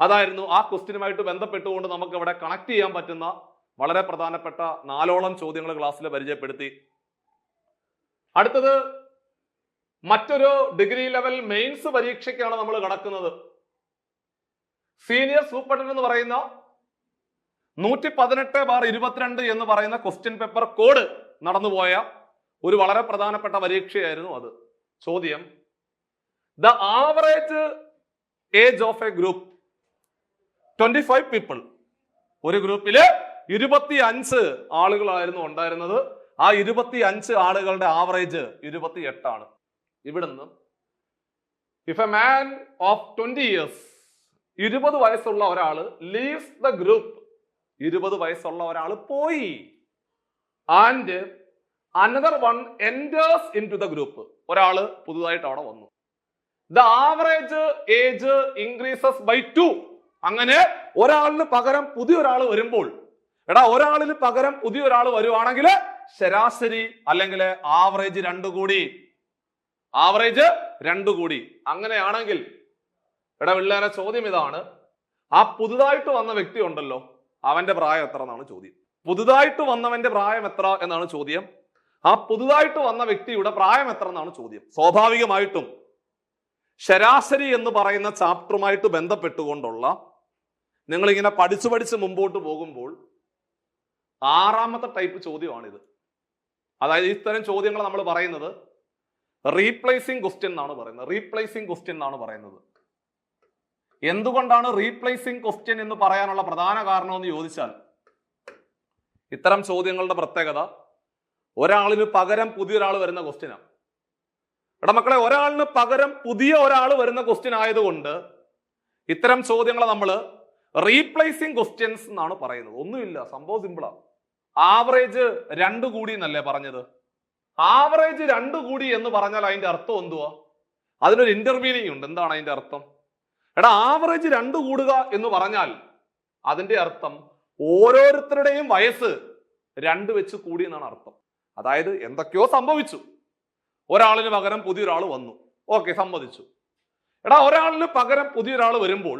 അതായിരുന്നു ആ ക്വസ്റ്റ്യനുമായിട്ട് ബന്ധപ്പെട്ടുകൊണ്ട് നമുക്ക് ഇവിടെ കണക്ട് ചെയ്യാൻ പറ്റുന്ന വളരെ പ്രധാനപ്പെട്ട 4ഓളം ചോദ്യങ്ങൾ ക്ലാസ്സിൽ പരിചയപ്പെടുത്തി. അടുത്തത് മറ്റൊരു ഡിഗ്രി ലെവൽ മെയിൻസ് പരീക്ഷയ്ക്കാണ് നമ്മൾ കടക്കുന്നത്. സീനിയർ സൂപ്രണ്ടന്റ് എന്ന് പറയുന്ന 118/22 എന്ന് പറയുന്ന ക്വസ്റ്റ്യൻ പേപ്പർ കോഡ് നടന്നുപോയ ഒരു വളരെ പ്രധാനപ്പെട്ട പരീക്ഷയായിരുന്നു അത്. ചോദ്യം: the average age of A group 25 people. ഒരു ഗ്രൂപ്പില് 25 ആളുകളായിരുന്നു ഉണ്ടായിരുന്നത്. ആ 25 ആളുകളുടെ ആവറേജ് 28 ആണ്. ഇവിടുന്ന് if a man of 20 years 20 വയസ്സുള്ള ഒരാള് ലീവ്സ് ദ ഗ്രൂപ്പ്, 20 വയസ്സുള്ള ഒരാൾ പോയി, and another one enters into the group, ഒരാള് പുതുതായിട്ട് അവിടെ വന്നു. The average age increases by 2. അങ്ങനെ ഒരാളിന് പകരം പുതിയൊരാൾ വരുമ്പോൾ, ഒരാളിന് പകരം പുതിയൊരാൾ വരുവാണെങ്കിൽ ശരാശരി അല്ലെങ്കിൽ ആവറേജ് 2 കൂടി. ആവറേജ് 2 കൂടി. അങ്ങനെയാണെങ്കിൽ പിള്ളേരെ ചോദ്യം ഇതാണ്: ആ പുതുതായിട്ട് വന്ന വ്യക്തി ഉണ്ടല്ലോ, അവന്റെ പ്രായം എത്ര എന്നാണ് ചോദ്യം. പുതുതായിട്ട് വന്നവന്റെ പ്രായം എത്ര എന്നാണ് ചോദ്യം. ആ പുതുതായിട്ട് വന്ന വ്യക്തിയുടെ പ്രായം എത്ര എന്നാണ് ചോദ്യം. സ്വാഭാവികമായിട്ടും ശരാശരി എന്ന് പറയുന്ന ചാപ്റ്ററുമായിട്ട് ബന്ധപ്പെട്ടുകൊണ്ടുള്ള നിങ്ങളിങ്ങനെ പഠിച്ചു മുമ്പോട്ട് പോകുമ്പോൾ 6ാമത്തെ ടൈപ്പ് ചോദ്യമാണിത്. അതായത് ഇത്തരം ചോദ്യങ്ങൾ നമ്മൾ പറയുന്നത് റീപ്ലേസിംഗ് ക്വസ്റ്റ്യൻ എന്നാണ് പറയുന്നത്. റീപ്ലേസിംഗ് ക്വസ്റ്റ്യൻ എന്നാണ് പറയുന്നത്. എന്തുകൊണ്ടാണ് റീപ്ലേസിംഗ് ക്വസ്റ്റ്യൻ എന്ന് പറയാനുള്ള പ്രധാന കാരണം എന്ന് ചോദിച്ചാൽ, ഇത്തരം ചോദ്യങ്ങളുടെ പ്രത്യേകത ഒരാളിന് പകരം പുതിയൊരാൾ വരുന്ന ക്വസ്റ്റ്യനാണ്. മക്കളെ, ഒരാളിന് പകരം പുതിയ ഒരാൾ വരുന്ന ക്വസ്റ്റ്യൻ ആയതുകൊണ്ട് ഇത്തരം ചോദ്യങ്ങളെ നമ്മൾ റീപ്ലേസിംഗ് ക്വസ്റ്റ്യൻസ് എന്നാണ് പറയുന്നത്. ഒന്നുമില്ല, സംഭവം സിമ്പിളാ. ആവറേജ് 2 കൂടി എന്നല്ലേ പറഞ്ഞത്? ആവറേജ് 2 കൂടി എന്ന് പറഞ്ഞാൽ അതിന്റെ അർത്ഥം എന്തുവാ? അതിനൊരു ഇന്റർമീനിങ് ഉണ്ട്. എന്താണ് അതിന്റെ അർത്ഥം? ആവറേജ് 2 കൂടുക എന്ന് പറഞ്ഞാൽ അതിന്റെ അർത്ഥം ഓരോരുത്തരുടെയും വയസ്സ് 2 വെച്ച് കൂടി എന്നാണ് അർത്ഥം. അതായത് എന്തൊക്കെയോ സംഭവിച്ചു, ഒരാളിന് പകരം പുതിയൊരാൾ വന്നു, ഓക്കെ, സമ്മതിച്ചു. ഒരാളിന് പകരം പുതിയൊരാൾ വരുമ്പോൾ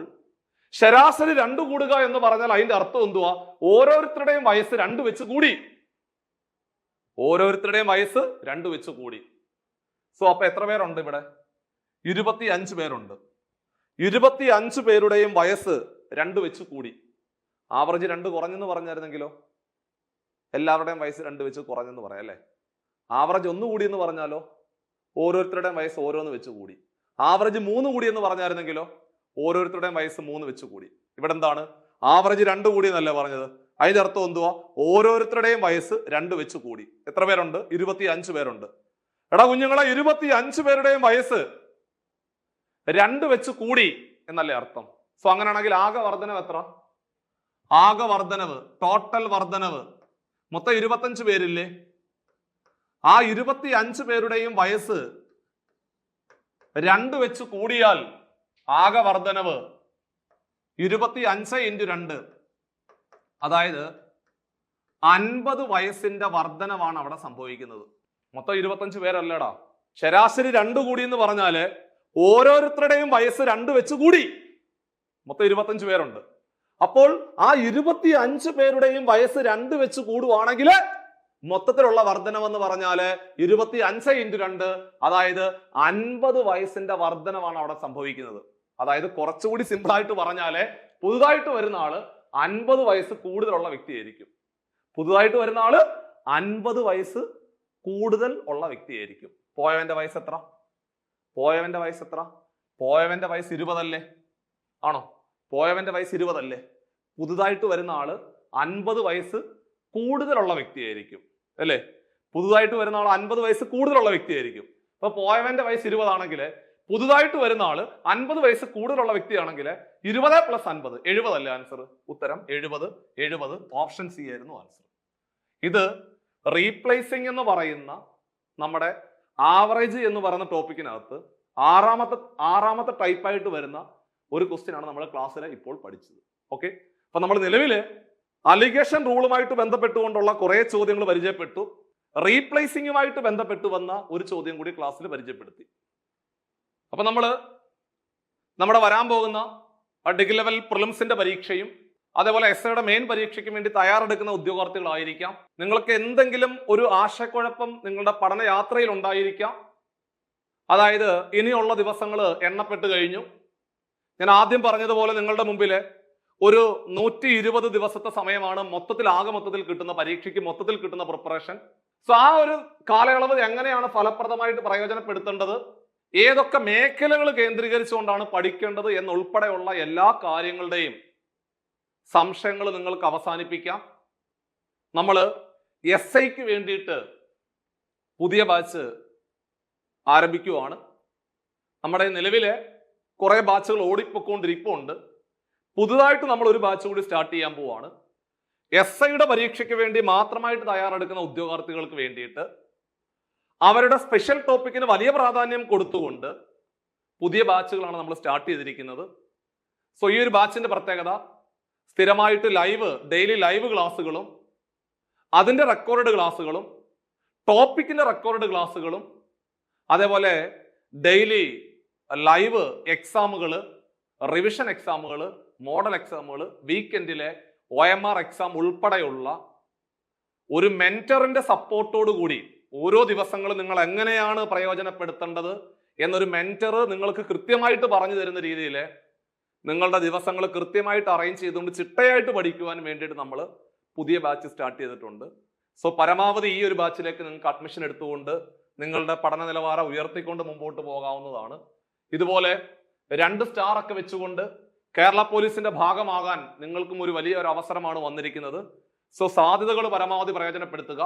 ശരാശരി 2 കൂടുക എന്ന് പറഞ്ഞാൽ അതിന്റെ അർത്ഥം എന്തുവാ? ഓരോരുത്തരുടെയും വയസ്സ് 2 വെച്ച് കൂടി. ഓരോരുത്തരുടെയും വയസ്സ് 2 വെച്ച് കൂടി. സോ അപ്പൊ എത്ര പേരുണ്ട് ഇവിടെ? 25 പേരുണ്ട്. 25 പേരുടെയും വയസ്സ് 2 വെച്ച് കൂടി. ആവറേജ് 2 കുറഞ്ഞെന്ന് പറഞ്ഞായിരുന്നെങ്കിലോ? എല്ലാവരുടെയും വയസ്സ് 2 വെച്ച് കുറഞ്ഞെന്ന് പറയാം അല്ലേ? ആവറേജ് 1 കൂടി എന്ന് പറഞ്ഞാലോ? ഓരോരുത്തരുടെയും വയസ്സ് ഓരോന്ന് വെച്ച് കൂടി. ആവറേജ് 3 കൂടി എന്ന് പറഞ്ഞായിരുന്നെങ്കിലോ? ഓരോരുത്തരുടെയും വയസ്സ് 3 വെച്ച് കൂടി. ഇവിടെ എന്താണ്? ആവറേജ് 2 കൂടി എന്നല്ലേ പറഞ്ഞത്? അതിന്റെ അർത്ഥം എന്തുവാ? ഓരോരുത്തരുടെയും വയസ്സ് 2 വെച്ച് കൂടി. എത്ര പേരുണ്ട്? 25 പേരുണ്ട്. കുഞ്ഞുങ്ങളെ, 25 പേരുടെയും വയസ്സ് 2 വെച്ച് കൂടി എന്നല്ലേ അർത്ഥം? സോ അങ്ങനെയാണെങ്കിൽ ആകെ വർധനവ് എത്ര? ആകെ വർധനവ്, ടോട്ടൽ വർധനവ് മൊത്തം 25 പേരില്ലേ? ആ 25 പേരുടെയും വയസ്സ് 2 വെച്ച് കൂടിയാൽ ആകെ വർധനവ് 25 × 2, അതായത് 50 വയസ്സിന്റെ വർധനവാണ് അവിടെ സംഭവിക്കുന്നത്. മൊത്തം 25 പേരല്ലേടാ. ശരാശരി 2 കൂടി എന്ന് പറഞ്ഞാല് ഓരോരുത്തരുടെയും വയസ്സ് 2 വെച്ച് കൂടി. മൊത്തം 25 പേരുണ്ട്. അപ്പോൾ ആ 25 പേരുടെയും വയസ്സ് 2 വെച്ച് കൂടുവാണെങ്കിൽ മൊത്തത്തിലുള്ള വർധനവെന്ന് പറഞ്ഞാല് 25 × 2, അതായത് 50 വയസ്സിന്റെ വർധനവാണ് അവിടെ സംഭവിക്കുന്നത്. അതായത് കുറച്ചുകൂടി സിമ്പിൾ ആയിട്ട് പറഞ്ഞാല് പുതുതായിട്ട് വരുന്ന ആള് 50 വയസ്സ് കൂടുതലുള്ള വ്യക്തിയായിരിക്കും. പുതുതായിട്ട് വരുന്ന ആള് 50 വയസ്സ് കൂടുതൽ ഉള്ള വ്യക്തിയായിരിക്കും. പോയവന്റെ വയസ്സ് എത്ര? പോയവന്റെ വയസ്സ് എത്ര? പോയവന്റെ വയസ്സ് 20 അല്ലേ? ആണോ? പോയവന്റെ വയസ്സ് 20 അല്ലേ? പുതുതായിട്ട് വരുന്ന ആള് 50 വയസ്സ് കൂടുതലുള്ള വ്യക്തിയായിരിക്കും അല്ലേ? പുതുതായിട്ട് വരുന്ന ആൾ 50 വയസ്സ് കൂടുതലുള്ള വ്യക്തിയായിരിക്കും. അപ്പൊ പോയവന്റെ വയസ്സ് 20 ആണെങ്കിൽ പുതുതായിട്ട് വരുന്ന ആള് 50 വയസ്സ് കൂടുതലുള്ള വ്യക്തിയാണെങ്കിൽ 20+50 70 അല്ലേ ആൻസർ? ഉത്തരം 70. ഓപ്ഷൻ സി ആയിരുന്നു ആൻസർ. ഇത് റീപ്ലേസിംഗ് എന്ന് പറയുന്ന നമ്മുടെ ആവറേജ് എന്ന് പറയുന്ന ടോപ്പിക്കിനകത്ത് ആറാമത്തെ ടൈപ്പായിട്ട് വരുന്ന ഒരു ക്വസ്റ്റ്യൻ ആണ് നമ്മൾ ക്ലാസ്സിൽ ഇപ്പോൾ പഠിച്ചത്. ഓക്കെ, അപ്പൊ നമ്മൾ നിലവില് അലിഗേഷൻ റൂളുമായിട്ട് ബന്ധപ്പെട്ടുകൊണ്ടുള്ള കുറെ ചോദ്യങ്ങൾ പരിചയപ്പെട്ടു. റീപ്ലേസിംഗുമായിട്ട് ബന്ധപ്പെട്ട് വന്ന ഒരു ചോദ്യം കൂടി ക്ലാസ്സിൽ പരിചയപ്പെടുത്തി. അപ്പൊ നമ്മുടെ വരാൻ പോകുന്ന ഡിഗ്രി ലെവൽ പ്രിലിംസിന്റെ പരീക്ഷയും അതേപോലെ എസ്ഐയുടെ മെയിൻ പരീക്ഷയ്ക്ക് വേണ്ടി തയ്യാറെടുക്കുന്ന ഉദ്യോഗാർത്ഥികളായിരിക്കാം. നിങ്ങൾക്ക് എന്തെങ്കിലും ഒരു ആശയക്കുഴപ്പം നിങ്ങളുടെ പഠനയാത്രയിൽ ഉണ്ടായിരിക്കാം. അതായത് ഇനിയുള്ള ദിവസങ്ങൾ എണ്ണപ്പെട്ട് കഴിഞ്ഞു. ഞാൻ ആദ്യം പറഞ്ഞതുപോലെ നിങ്ങളുടെ മുമ്പിൽ ഒരു 120 ദിവസത്തെ സമയമാണ് മൊത്തത്തിൽ കിട്ടുന്ന പരീക്ഷയ്ക്ക് മൊത്തത്തിൽ കിട്ടുന്ന പ്രിപ്പറേഷൻ. സോ ആ ഒരു കാലയളവ് എങ്ങനെയാണ് ഫലപ്രദമായിട്ട് പ്രയോജനപ്പെടുത്തേണ്ടത്, ഏതൊക്കെ മേഖലകൾ കേന്ദ്രീകരിച്ചുകൊണ്ടാണ് പഠിക്കേണ്ടത് എന്നുൾപ്പെടെയുള്ള എല്ലാ കാര്യങ്ങളുടെയും സംശയങ്ങൾ നിങ്ങൾക്ക് അവസാനിപ്പിക്കാം. നമ്മൾ SIക്ക് വേണ്ടിയിട്ട് പുതിയ ബാച്ച് ആരംഭിക്കുവാണ്. നമ്മുടെ നിലവിലെ കുറെ ബാച്ചുകൾ ഓടിപ്പൊക്കൊണ്ടിരിപ്പുണ്ട്. പുതുതായിട്ട് നമ്മൾ ഒരു ബാച്ച് കൂടി സ്റ്റാർട്ട് ചെയ്യാൻ പോവാണ്. SIയുടെ പരീക്ഷയ്ക്ക് വേണ്ടി മാത്രമായിട്ട് തയ്യാറെടുക്കുന്ന ഉദ്യോഗാർത്ഥികൾക്ക് വേണ്ടിയിട്ട് അവരുടെ സ്പെഷ്യൽ ടോപ്പിക്കിന് വലിയ പ്രാധാന്യം കൊടുത്തുകൊണ്ട് പുതിയ ബാച്ചുകളാണ് നമ്മൾ സ്റ്റാർട്ട് ചെയ്തിരിക്കുന്നത്. സോ ഈ ഒരു ബാച്ചിന്റെ പ്രത്യേകത സ്ഥിരമായിട്ട് ഡെയിലി ലൈവ് ക്ലാസ്സുകളും അതിന്റെ റെക്കോർഡ് ക്ലാസ്സുകളും ടോപ്പിക്കിന്റെ റെക്കോർഡ് ക്ലാസ്സുകളും അതേപോലെ ഡെയിലി ലൈവ് എക്സാമുകൾ, റിവിഷൻ എക്സാമുകൾ, മോഡൽ എക്സാമുകൾ, വീക്കെൻഡിലെ OMR എക്സാം ഉൾപ്പെടെയുള്ള ഒരു മെന്ററിന്റെ സപ്പോർട്ടോട് കൂടി ഓരോ ദിവസങ്ങളും നിങ്ങൾ എങ്ങനെയാണ് പ്രയോജനപ്പെടുത്തേണ്ടത് എന്നൊരു മെന്റർ നിങ്ങൾക്ക് കൃത്യമായിട്ട് പറഞ്ഞു തരുന്ന രീതിയിൽ നിങ്ങളുടെ ദിവസങ്ങൾ കൃത്യമായിട്ട് അറേഞ്ച് ചെയ്തുകൊണ്ട് ചിട്ടയായിട്ട് പഠിക്കുവാൻ വേണ്ടിയിട്ട് നമ്മൾ പുതിയ ബാച്ച് സ്റ്റാർട്ട് ചെയ്തിട്ടുണ്ട്. സോ പരമാവധി ഈ ഒരു ബാച്ചിലേക്ക് നിങ്ങൾക്ക് അഡ്മിഷൻ എടുത്തുകൊണ്ട് നിങ്ങളുടെ പഠന നിലവാരം ഉയർത്തിക്കൊണ്ട് മുമ്പോട്ട് പോകാവുന്നതാണ്. ഇതുപോലെ 2 സ്റ്റാർ ഒക്കെ വെച്ചുകൊണ്ട് കേരള പോലീസിന്റെ ഭാഗമാകാൻ നിങ്ങൾക്കും ഒരു വലിയൊരു അവസരമാണ് വന്നിരിക്കുന്നത്. സോ സാധ്യതകൾ പരമാവധി പ്രയോജനപ്പെടുത്തുക.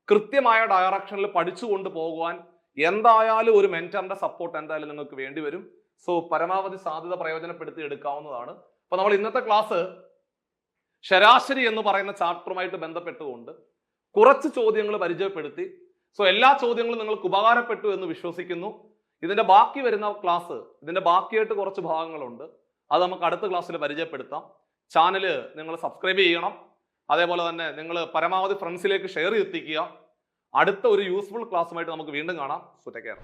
കൃത്യമായ ഡയറക്ഷനിൽ പഠിച്ചുകൊണ്ട് പോകുവാൻ എന്തായാലും ഒരു മെന്ററിന്റെ സപ്പോർട്ട് എന്തായാലും നിങ്ങൾക്ക് വേണ്ടി വരും. സോ പരമാവധി സാധ്യത പ്രയോജനപ്പെടുത്തി എടുക്കാവുന്നതാണ്. അപ്പൊ നമ്മൾ ഇന്നത്തെ ക്ലാസ് ശരാശരി എന്ന് പറയുന്ന ചാപ്റ്ററുമായിട്ട് ബന്ധപ്പെട്ടുകൊണ്ട് കുറച്ച് ചോദ്യങ്ങൾ പരിചയപ്പെടുത്തി. സോ എല്ലാ ചോദ്യങ്ങളും നിങ്ങൾക്ക് ഉപകാരപ്പെട്ടു എന്ന് വിശ്വസിക്കുന്നു. ഇതിന്റെ ബാക്കി വരുന്ന ക്ലാസ്, ഇതിന്റെ ബാക്കിയായിട്ട് കുറച്ച് ഭാഗങ്ങളുണ്ട്, അത് നമുക്ക് അടുത്ത ക്ലാസ്സിൽ പരിചയപ്പെടുത്താം. ചാനല് നിങ്ങൾ സബ്സ്ക്രൈബ് ചെയ്യണം. അതേപോലെ തന്നെ നിങ്ങൾ പരമാവധി ഫ്രണ്ട്സിലേക്ക് ഷെയർ ചെയ്തെത്തിക്കുക. അടുത്ത ഒരു യൂസ്ഫുൾ ക്ലാസ്സുമായിട്ട് നമുക്ക് വീണ്ടും കാണാം. So take care.